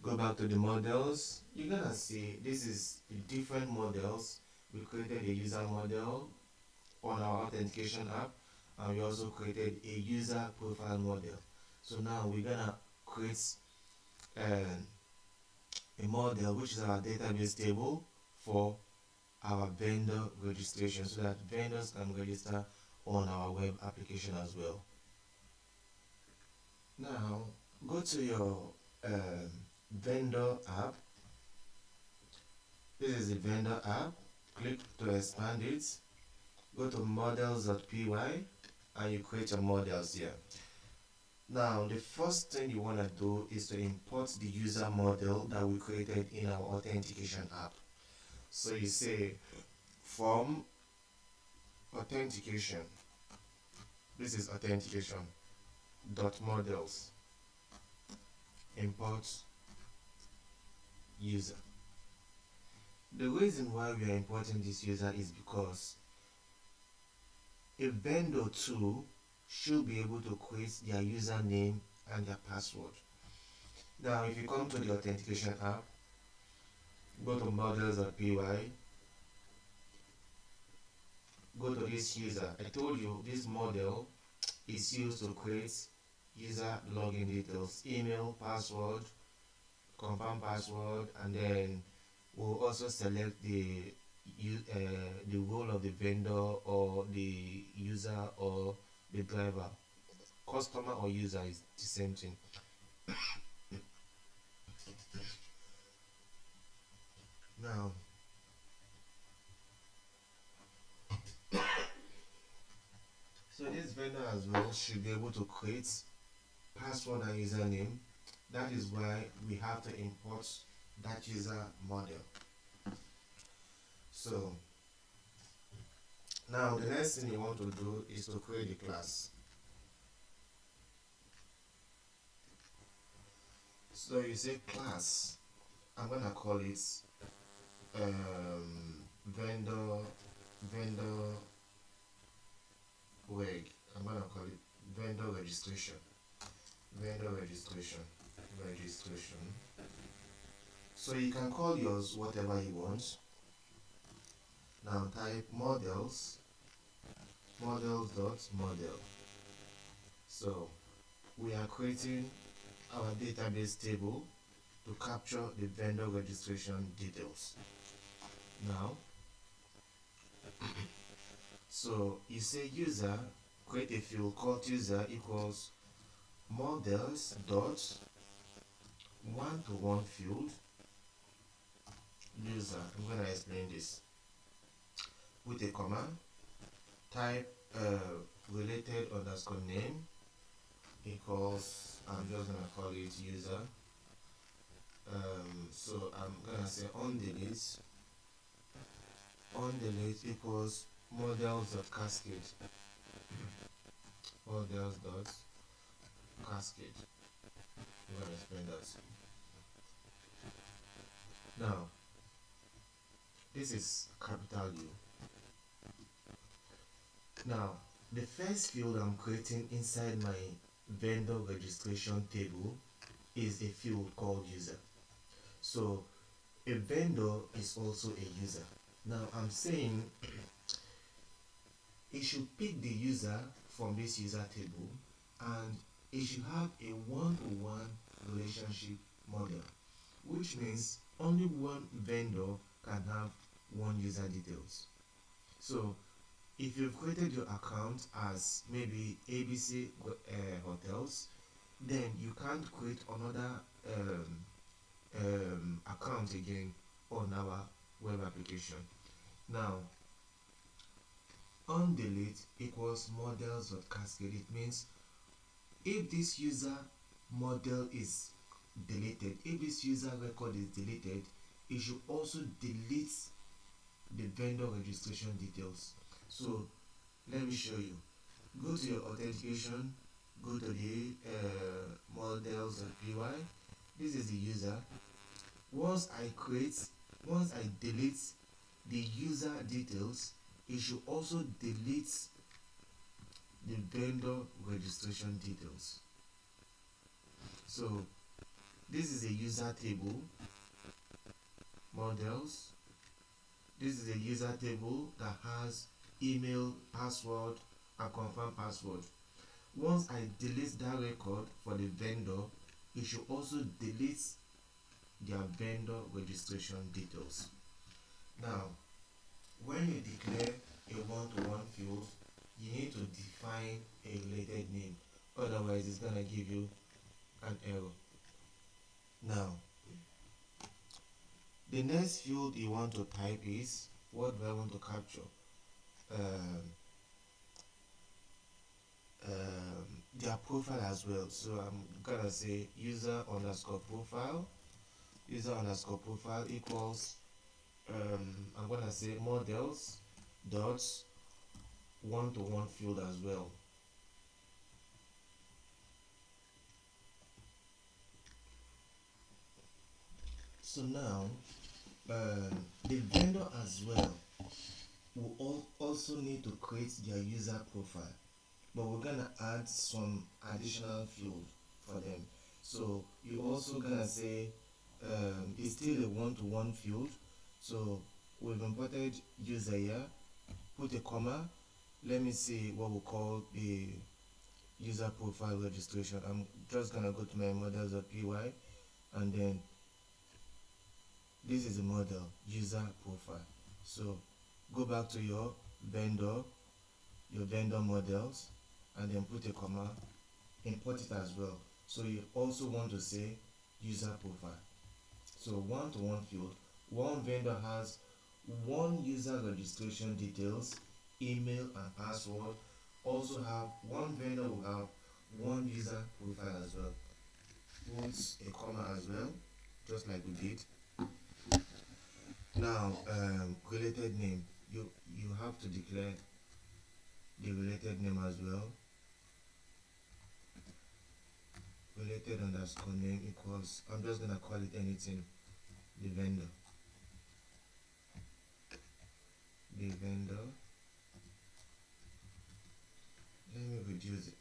[SPEAKER 1] go back to the models. You're gonna see this is the different models. We created a user model on our authentication app, and we also created a user profile model. So now we're gonna create a model, which is our database table for our vendor registration, so that vendors can register on our web application as well. Now go to your vendor app. This is the vendor app. Click to expand it. Go to models.py and you create your models here. Now the first thing you want to do is to import the user model that we created in our authentication app. So you say from authentication, this is authentication dot models, import user. The reason why we are importing this user is because a vendor too should be able to create their username and their password. Now if you come to the authentication app, go to models.py, go to this user. I told you this model is used to create user login details, email, password, confirm password, and then we'll also select the role of the vendor or the user or the driver. Customer or user is the same thing. Now so this vendor as well should be able to create password and username. That is why we have to import that user model. So now the next thing you want to do is to create a class. So you say class, I'm gonna call it vendor reg. I'm gonna call it vendor registration. Vendor registration. So you can call yours whatever you want. Now type models.model. So we are creating our database table to capture the vendor registration details. Now, so you say user, create a field called user equals models dot one-to-one field user. I'm going to explain this. Put a comma, type related underscore name equals, I'm just going to call it user. So I'm going to say on delete equals models.cascade. Models.cascade. I'm going to explain that. Now, this is capital U. Now, the first field I'm creating inside my vendor registration table is a field called user. So, a vendor is also a user. Now, I'm saying it should pick the user from this user table and it should have a one-to-one relationship model, which means only one vendor can have one user details. So if you've created your account as maybe ABC hotels, then you can't create another account again on our web application. Now on delete equals models.cascade. It means if this user model is deleted, if this user record is deleted, it should also delete the vendor registration details. So let me show you. Go to your authentication, go to the models.py. This is the user. Once I delete the user details, it should also delete the vendor registration details. So this is a user table, models. This is a user table that has email, password, and confirm password. Once I delete that record for the vendor, it should also delete their vendor registration details. Now, when you declare a one-to-one field, you need to define a related name. Otherwise, it's going to give you an error. Now, the next field you want to type is, what do I want to capture? Um, their profile as well. So I'm gonna say user underscore profile. User underscore profile equals, I'm gonna say models dots one-to-one field as well. So now, the vendor as well will also need to create their user profile, but we're gonna add some additional field for them. So you also gonna say, it's still a one-to-one field. So we've imported user here, put a comma. Let me see what we call the user profile registration. I'm just gonna go to my models.py, and then this is the model user profile. So go back to your vendor models, and then put a comma, import it as well. So you also want to say user profile. So one-to-one field, one vendor has one user registration details, email and password. Also have one vendor will have one user profile as well. Put a comma as well, just like we did. Now, related name. You have to declare the related name as well. Related underscore name equals, I'm just gonna call it anything. The vendor. The vendor. Let me reduce it.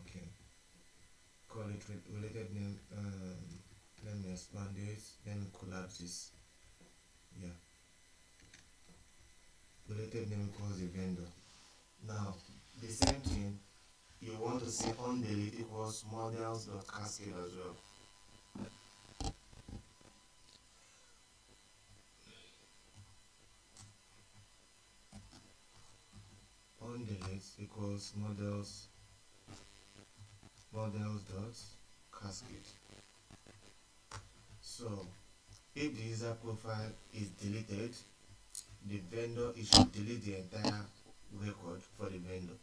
[SPEAKER 1] Okay. Call it related name. Let me expand this. Let me collapse this. Yeah. Related name equals the vendor. Now, the same thing, you want to say on delete equals models.cascade as well. On delete equals models.cascade. So if the user profile is deleted, the vendor, it should delete the entire record for the vendor.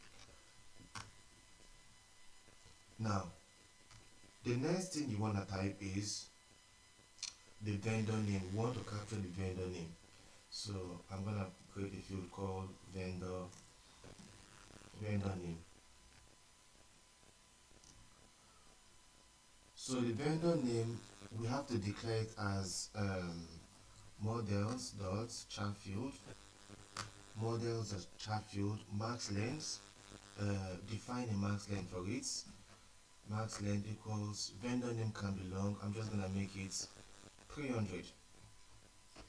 [SPEAKER 1] Now, the next thing you want to type is the vendor name. We want to capture the vendor name. So I'm gonna create a field called vendor name. So the vendor name, we have to declare it as models.chatfield, models.chatfield, max length, define a max length for it. Max length equals, vendor name can be long, I'm just gonna make it 300.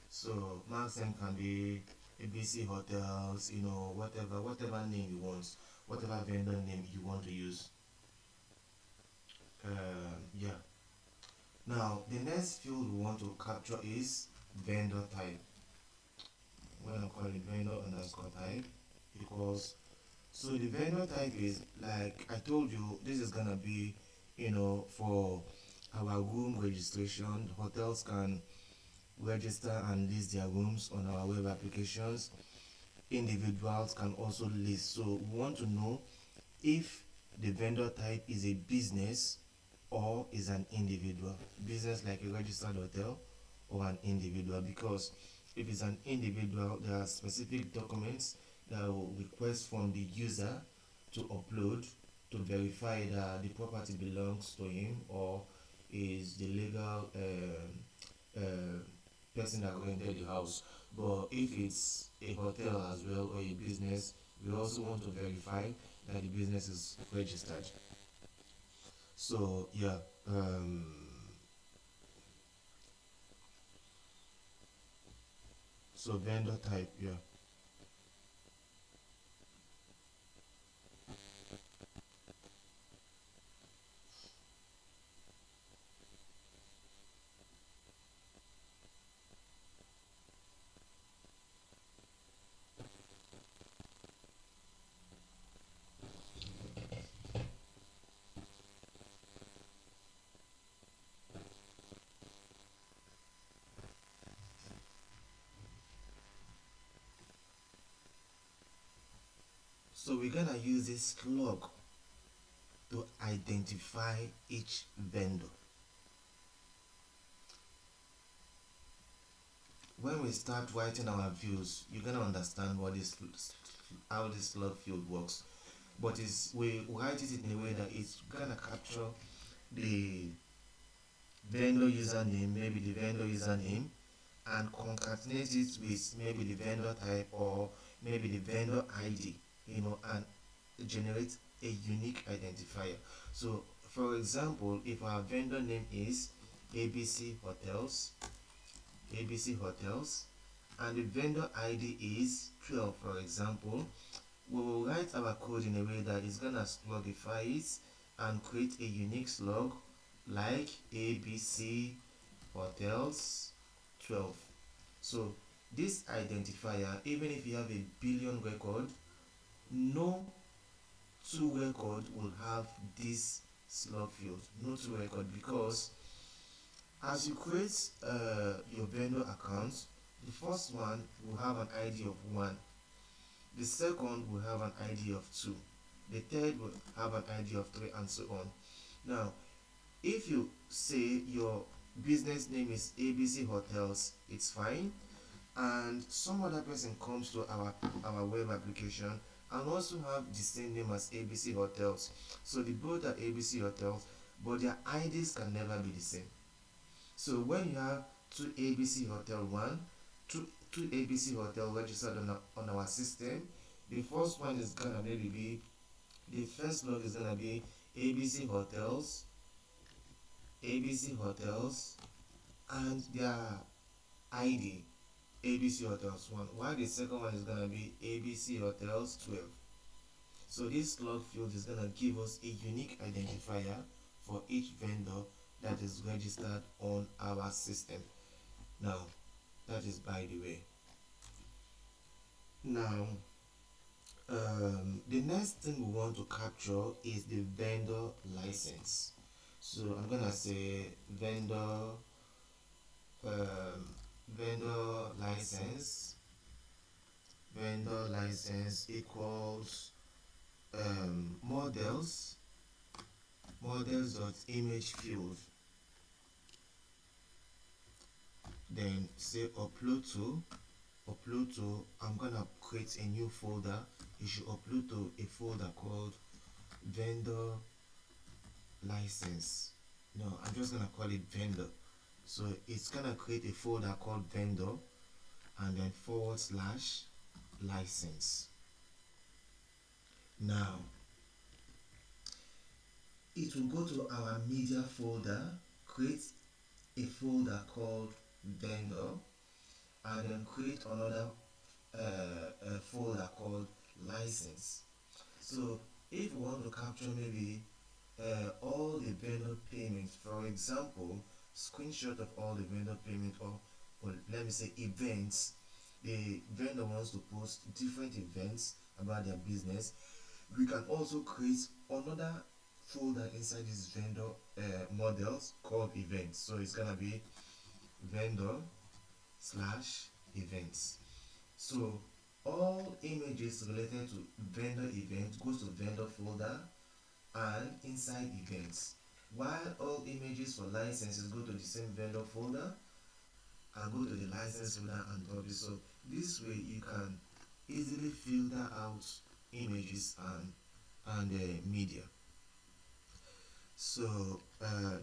[SPEAKER 1] So max length can be ABC hotels, whatever name you want, whatever vendor name you want to use. Yeah. Now the next field we want to capture is vendor type. We're gonna call it vendor underscore type equals. So the vendor type is, like I told you, this is gonna be, for our room registration. Hotels can register and list their rooms on our web applications. Individuals can also list. So we want to know if the vendor type is a business or is an individual. Business like a registered hotel, or an individual, because if it's an individual, there are specific documents that will request from the user to upload to verify that the property belongs to him or is the legal person that rented the house. But if it's a hotel as well or a business, we also want to verify that the business is registered. So yeah, so vendor type, yeah. So we're gonna use this slug to identify each vendor. When we start writing our views, you're gonna understand what this how this slug field works. But we write it in a way that it's gonna capture the vendor username, maybe the vendor username, and concatenate it with maybe the vendor type or maybe the vendor ID, and generate a unique identifier. So, for example, if our vendor name is ABC Hotels, ABC Hotels, and the vendor ID is 12, for example, we will write our code in a way that is gonna slugify it and create a unique slug like ABC Hotels 12. So this identifier, even if you have a billion record, no two record will have this slug field. No two record, because as you create your vendor account, the first one will have an ID of 1, the second will have an ID of 2, the third will have an ID of 3, and so on. Now, if you say your business name is ABC Hotels, it's fine, and some other person comes to our web application and also have the same name as ABC Hotels, so they both are ABC Hotels, but their IDs can never be the same. So when you have two ABC Hotel 1, two ABC Hotel registered on our system, the first one is gonna maybe be, the first log is gonna be ABC Hotels, ABC Hotels, and their ID ABC Hotels 1, while the second one is gonna be ABC Hotels 12. So this slug field is gonna give us a unique identifier for each vendor that is registered on our system. Now, that is by the way. Now, the next thing we want to capture is the vendor license. So I'm gonna say vendor license equals models.image field, then say upload to I'm gonna create a new folder. You should upload to a folder called vendor license. No, I'm just gonna call it vendor. So it's gonna create a folder called vendor and then / license. Now it will go to our media folder, create a folder called vendor, and then create another folder called license. So if we want to capture maybe all the vendor payments, for example, screenshot of all the vendor payment, or let me say events, the vendor wants to post different events about their business, we can also create another folder inside this vendor models called events. So it's gonna be vendor / events. So all images related to vendor event goes to vendor folder and inside events, while all images for licenses go to the same vendor folder and go to the license folder and publish. So this way you can easily filter out images and media. So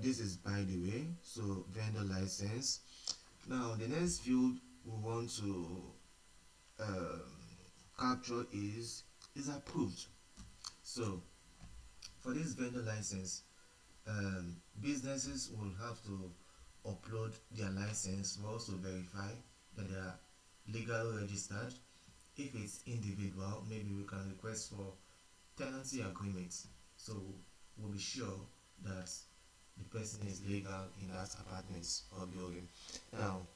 [SPEAKER 1] this is by the way. So vendor license. Now the next field we want to um, capture is approved. So for this vendor license, businesses will have to upload their license. We also verify that they are legally registered. If it's individual, maybe we can request for tenancy agreements. So we'll be sure that the person is legal in that apartment or building. Now,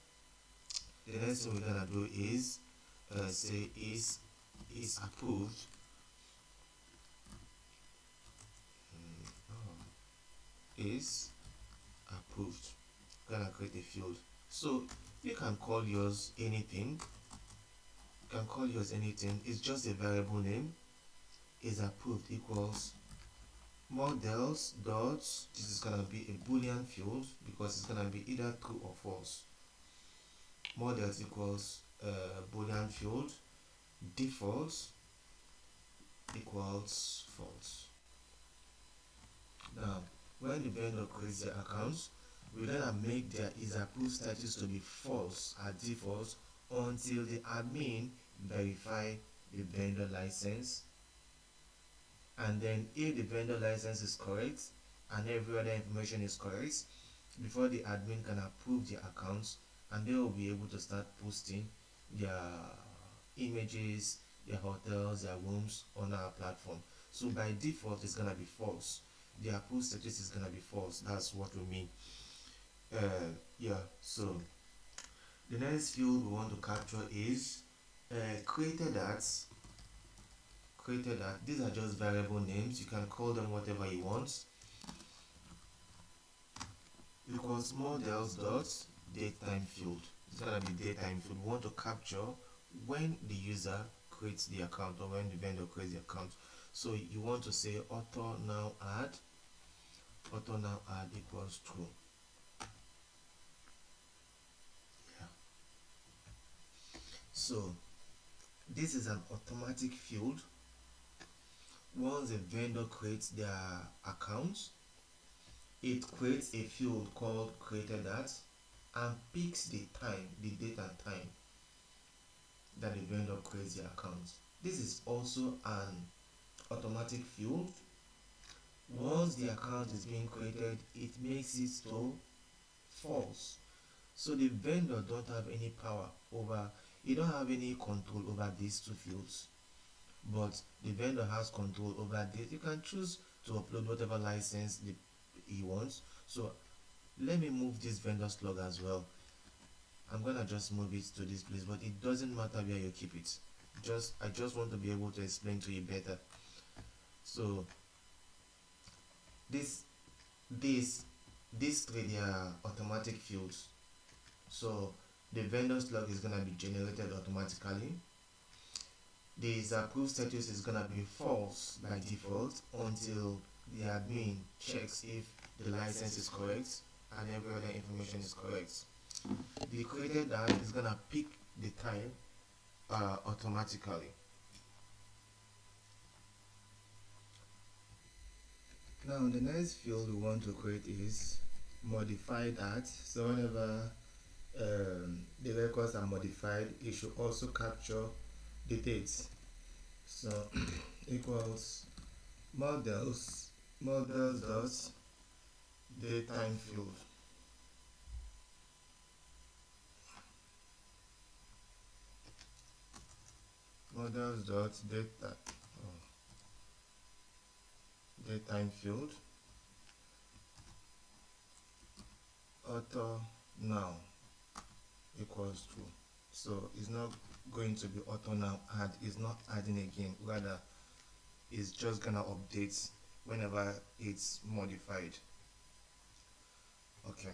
[SPEAKER 1] the next thing we're gonna do is say is approved. Is approved. Gonna create a field. So you can call yours anything. You can call yours anything. It's just a variable name. is approved equals models dot, this is gonna be a boolean field because it's gonna be either true or false. Models equals boolean field, default equals false. Now when the vendor creates their accounts, we're gonna make their is approved status to be false at default until the admin verify the vendor license, and then if the vendor license is correct and every other information is correct, before the admin can approve their accounts, and they will be able to start posting their images, their hotels, their rooms on our platform. So by default it's gonna be false. The approved status is gonna be false. That's what we mean. Yeah, so the next field we want to capture is created at. These are just variable names, you can call them whatever you want, equals models dot datetime field. It's gonna be datetime field. We want to capture when the user creates the account or when the vendor creates the account. So you want to say auto now add equals true. Yeah. So this is an automatic field. Once a vendor creates their account, it creates a field called created at and picks the time, the date and time that the vendor creates the account. This is also an automatic field. Once the account is being created, it makes it to false. So the vendor don't have any power over, you don't have any control over these two fields, but the vendor has control over this. You can choose to upload whatever license he wants. So let me move this vendor slug as well. I'm gonna just move it to this place, but it doesn't matter where you keep it. I just want to be able to explain to you better. So this these three are automatic fields. So the vendor slug is gonna be generated automatically. This approved status is gonna be false by default until the admin checks if the license is correct and every other information is correct. The created at is gonna pick the time automatically. Now the next field we want to create is modified at. So whenever the records are modified, it should also capture the dates. So equals models dot datetime field. Models dot datetime field auto now equals true. So it's not going to be auto now add, it's not adding again, rather it's just gonna update whenever it's modified. Okay,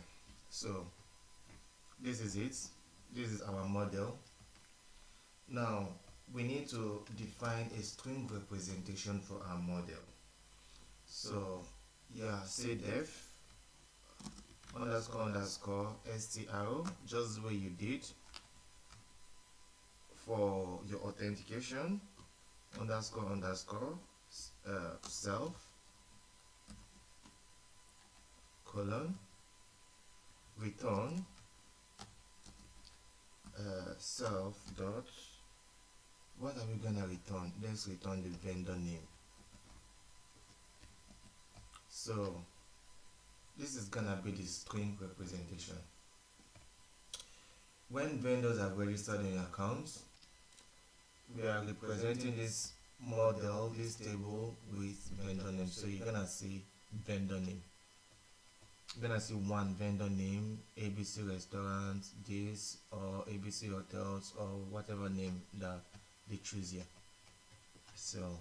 [SPEAKER 1] so this is it. This is our model. Now we need to define a string representation for our model. So yeah, say def underscore str, just the way you did for your authentication, underscore self colon return self dot, what are we gonna return? Let's return the vendor name. So this is gonna be the string representation. When vendors are registered in accounts, we are representing this model, this table with vendor name. So you're gonna see vendor name. You're gonna see one vendor name, ABC Restaurants, this, or ABC Hotels, or whatever name that they choose here. So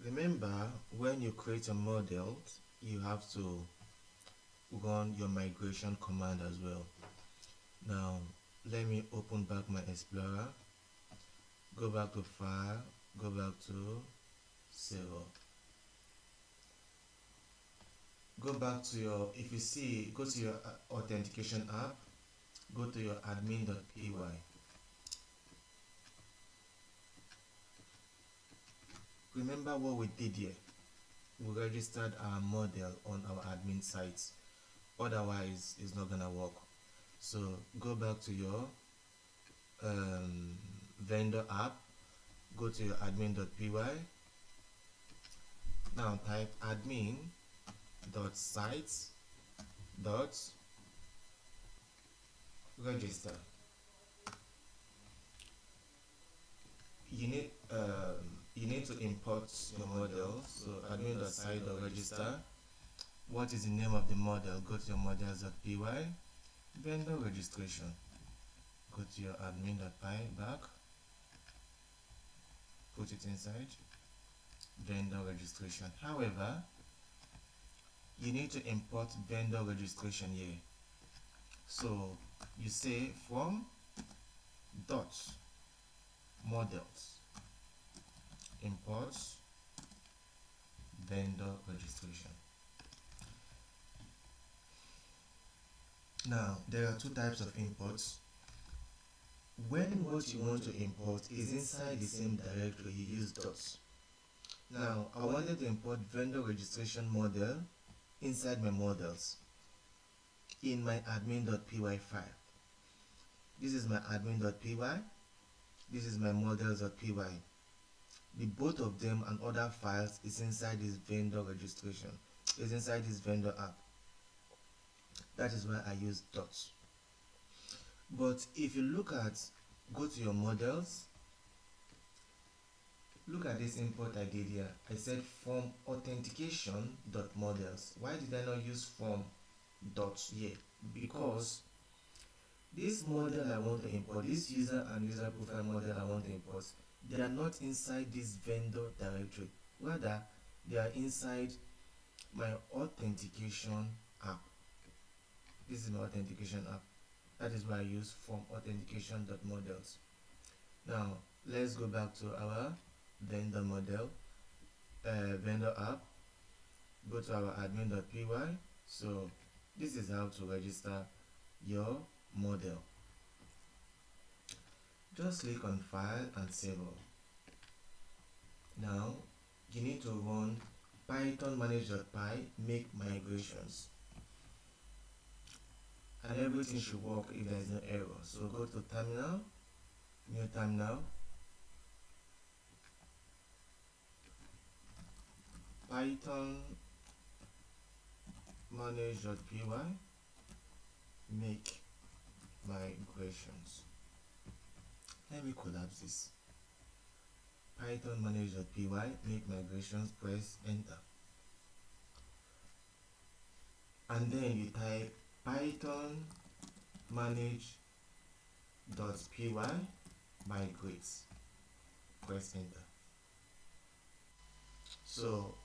[SPEAKER 1] remember, when you create a model, you have to run your migration command as well. Now let me open back my Explorer go back to file, go back to server. Go back to your, if you see, go to your authentication app, go to your admin.py. Remember what we did here? We registered our model on our admin sites. Otherwise, it's not gonna work. So go back to your vendor app, go to your admin.py. Now type admin.sites.register. You need to import your model. So admin.site.register. What is the name of the model? Go to your models.py, vendor registration. Go to your admin.py back, put it inside, vendor registration. However, you need to import vendor registration here. So you say from dot models import vendor registration. Now there are two types of imports. When what you want to import is inside the same directory, you use dots. Now I wanted to import vendor registration model inside my models in my admin.py file. This is my admin.py, this is my models.py. The both of them and other files is inside this vendor registration, is inside this vendor app. That is why I use dots. But if you look at, go to your models, look at this import I did here. I said from authentication.models. Why did I not use from dots here? Because this model I want to import, this user and user profile model I want to import, they are not inside this vendor directory. Rather, they are inside my authentication app. This is my authentication app. That is why I use from authentication.models. Now, let's go back to our vendor model, vendor app. Go to our admin.py. So this is how to register your model. Just click on file and save all. Now you need to run python manage.py make migrations, and everything should work if there is no error. So go to terminal, new terminal, python manage.py make migrations. Let me collapse this. Python manage.py make migrations, press enter. And then you type python manage.py migrates, press enter. So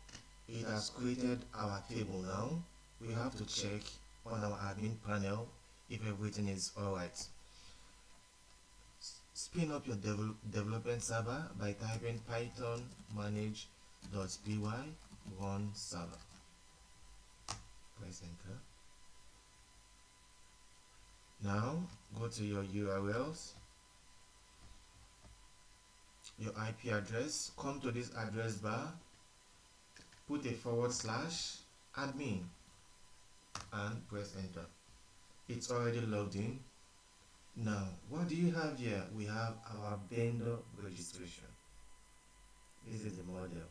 [SPEAKER 1] it has created our table. Now we have to check on our admin panel if everything is alright. Spin up your development server by typing python manage.py run server. Press enter. Now go to your URLs, your IP address, come to this address bar, put a /admin and press enter. It's already logged in. Now what do you have here? We have our vendor registration. This is the model,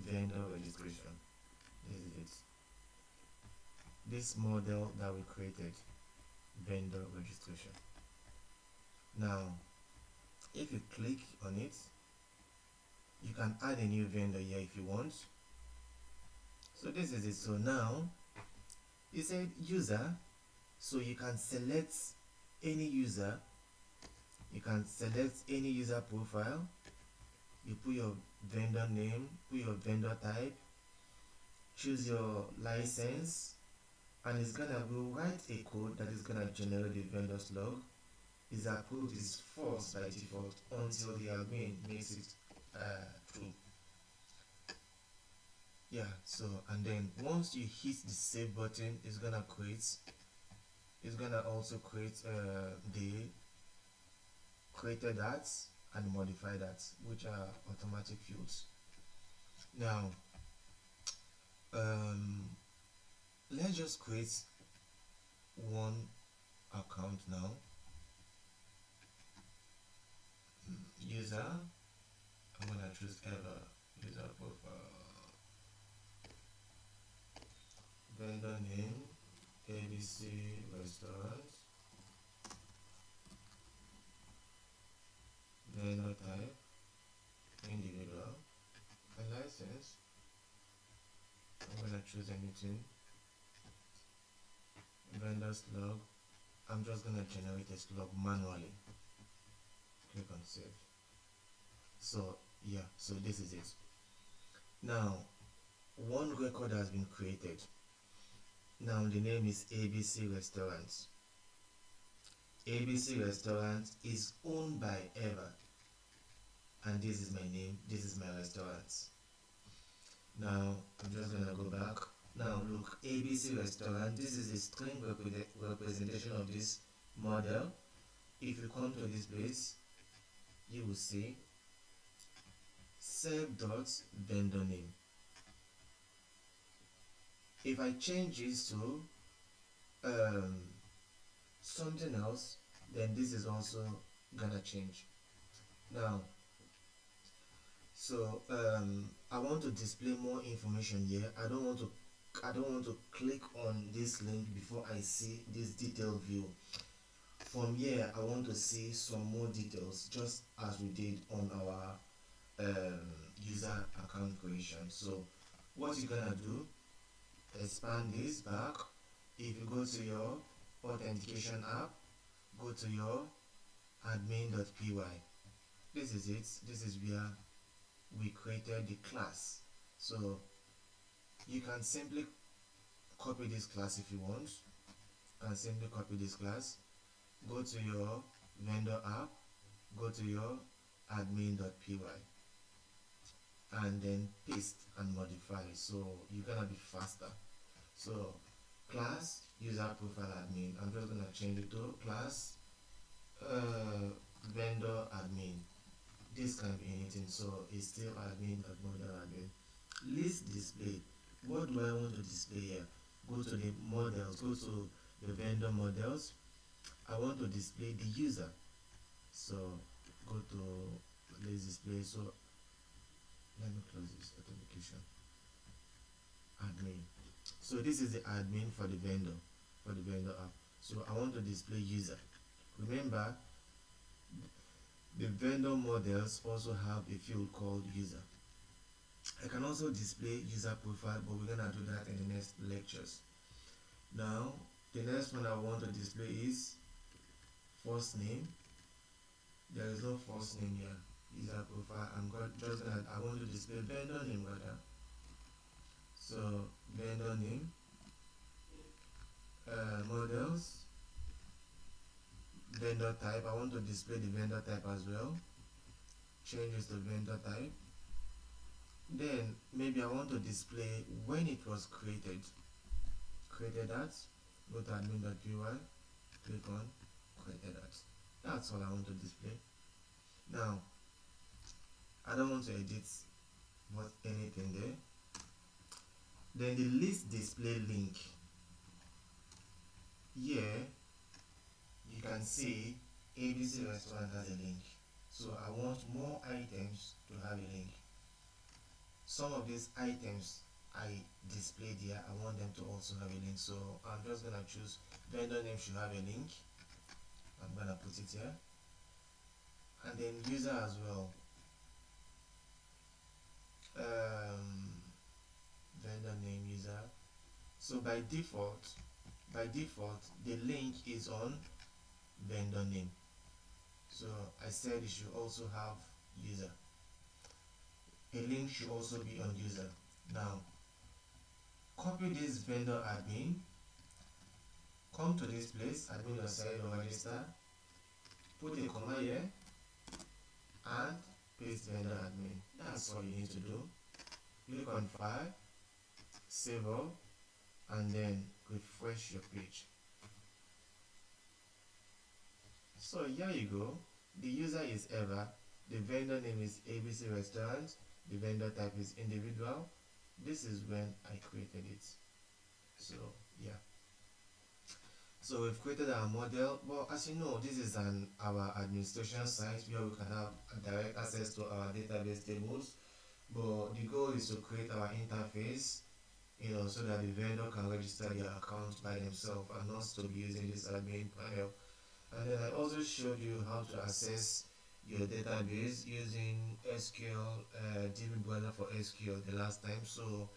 [SPEAKER 1] vendor registration. This is it. This model that we created, vendor registration. Now if you click on it, you can add a new vendor here if you want. So this is it. So now you said user, so you can select any user, you can select any user profile, you put your vendor name, put your vendor type, choose your license, and it's gonna write a code that is gonna generate the vendor's log. is approved is false by default until the admin makes it true. Yeah, so and then once you hit the save button, it's gonna also create the created ads and modified ads, which are automatic fields. Now let's just create one account now. User, I'm gonna choose ever user profile, vendor name ABC restaurant, vendor type individual, and license. I'm gonna choose anything. Vendors log, I'm just gonna generate a slug manually. Click on save. So yeah, so this is it. Now one record has been created. Now the name is ABC Restaurant. ABC Restaurant is owned by Eva, and this is my name, this is my restaurant. Now I'm just gonna go back. Now look, ABC Restaurant, this is a string representation of this model. If you come to this place, you will see save.vendor name. If I change this to something else, then this is also gonna change. Now so I want to display more information here. I don't want to click on this link before I see this detailed view. From here I want to see some more details, just as we did on our user account creation. So what you're gonna do, expand this back. If you go to your authentication app, go to your admin.py. This is it. This is where we created the class. So you can simply copy this class if you want. You can simply copy this class, go to your vendor app, go to your admin.py, and then paste and modify, so you're gonna be faster. So class user profile admin, I'm just gonna change it to class vendor admin. This can be anything, so it's still admin.model admin. List display, what do I want to display here? Go to the models, go to the vendor models. I want to display the user, so go to list display. So let me close this authentication admin. So this is the admin for the vendor app. So I want to display user. Remember, the vendor models also have a field called user. I can also display user profile, but we're gonna do that in the next lectures. Now the next one I want to display is first name. There is no first name here. User profile, I want to display vendor name rather. So vendor name, models, vendor type, I want to display the vendor type as well. Changes the vendor type. Then maybe I want to display when it was created at, go to admin.py, click on created at. That's all I want to display. Now I don't want to edit anything there. Then the list display link. Here you can see ABC restaurant has a link. So I want more items to have a link. Some of these items I displayed here, I want them to also have a link. So I'm just gonna choose vendor name should have a link. I'm gonna put it here. And then user as well. Vendor name user. So by default the link is on vendor name. So I said it should also have user. A link should also be on user. Now copy this vendor admin, come to this place, admin.site or register, put a comma here and paste vendor admin. That's all you need to do. Click on file, save all, and then refresh your page. So here you go. The user is Eva, the vendor name is ABC Restaurant, the vendor type is individual. This is when I created it. So yeah. So we've created our model. Well, as you know, this is our administration site where we can have direct access to our database tables. But the goal is to create our interface, so that the vendor can register their account by themselves and not to be using this admin panel. And then I also showed you how to access your database using SQL, DB browser for SQL the last time. So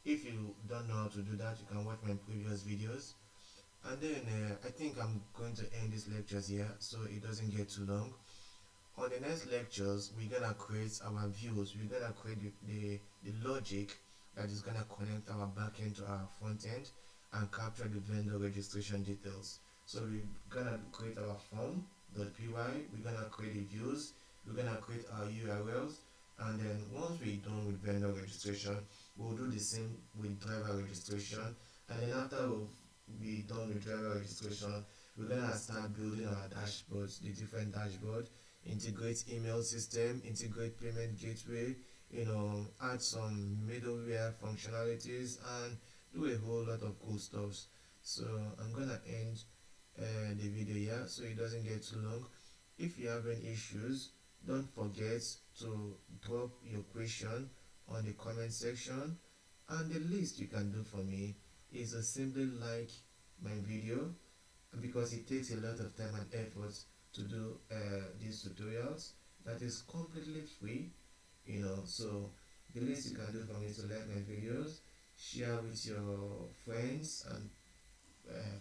[SPEAKER 1] if you don't know how to do that, you can watch my previous videos. And then I think I'm going to end this lectures here so it doesn't get too long. On the next lectures, we're gonna create our views. We're gonna create the logic that is gonna connect our backend to our front end and capture the vendor registration details. So we're gonna create our form.py, we're gonna create the views, we're gonna create our URLs, and then once we're done with vendor registration, we'll do the same with driver registration. And then after we're done with driver registration, we're gonna start building our dashboards, the different dashboards, integrate email system, integrate payment gateway, add some middleware functionalities, and do a whole lot of cool stuff. So I'm gonna end the video here so it doesn't get too long. If you have any issues, don't forget to drop your question on the comment section, and the least you can do for me is to simply like my video, because it takes a lot of time and effort to do these tutorials that is completely free, so the least you can do for me is to like my videos, share with your friends and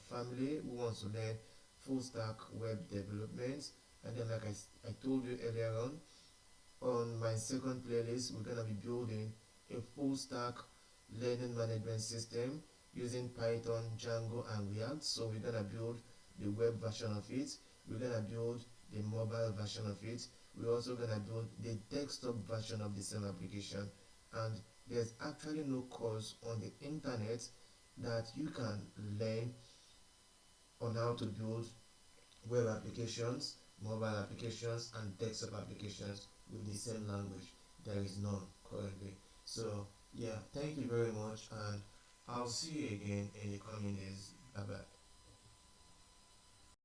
[SPEAKER 1] family who wants to learn full stack web development. And then, like I told you earlier on my second playlist, we're gonna be building a full stack learning management system using Python, Django, and React. So we're gonna build the web version of it, we're gonna build the mobile version of it, we're also gonna build the desktop version of the same application. And there's actually no course on the internet that you can learn on how to build web applications, mobile applications, and desktop applications with the same language. There is none currently. So yeah, thank you very much, and I'll see you again in the coming days. Bye bye.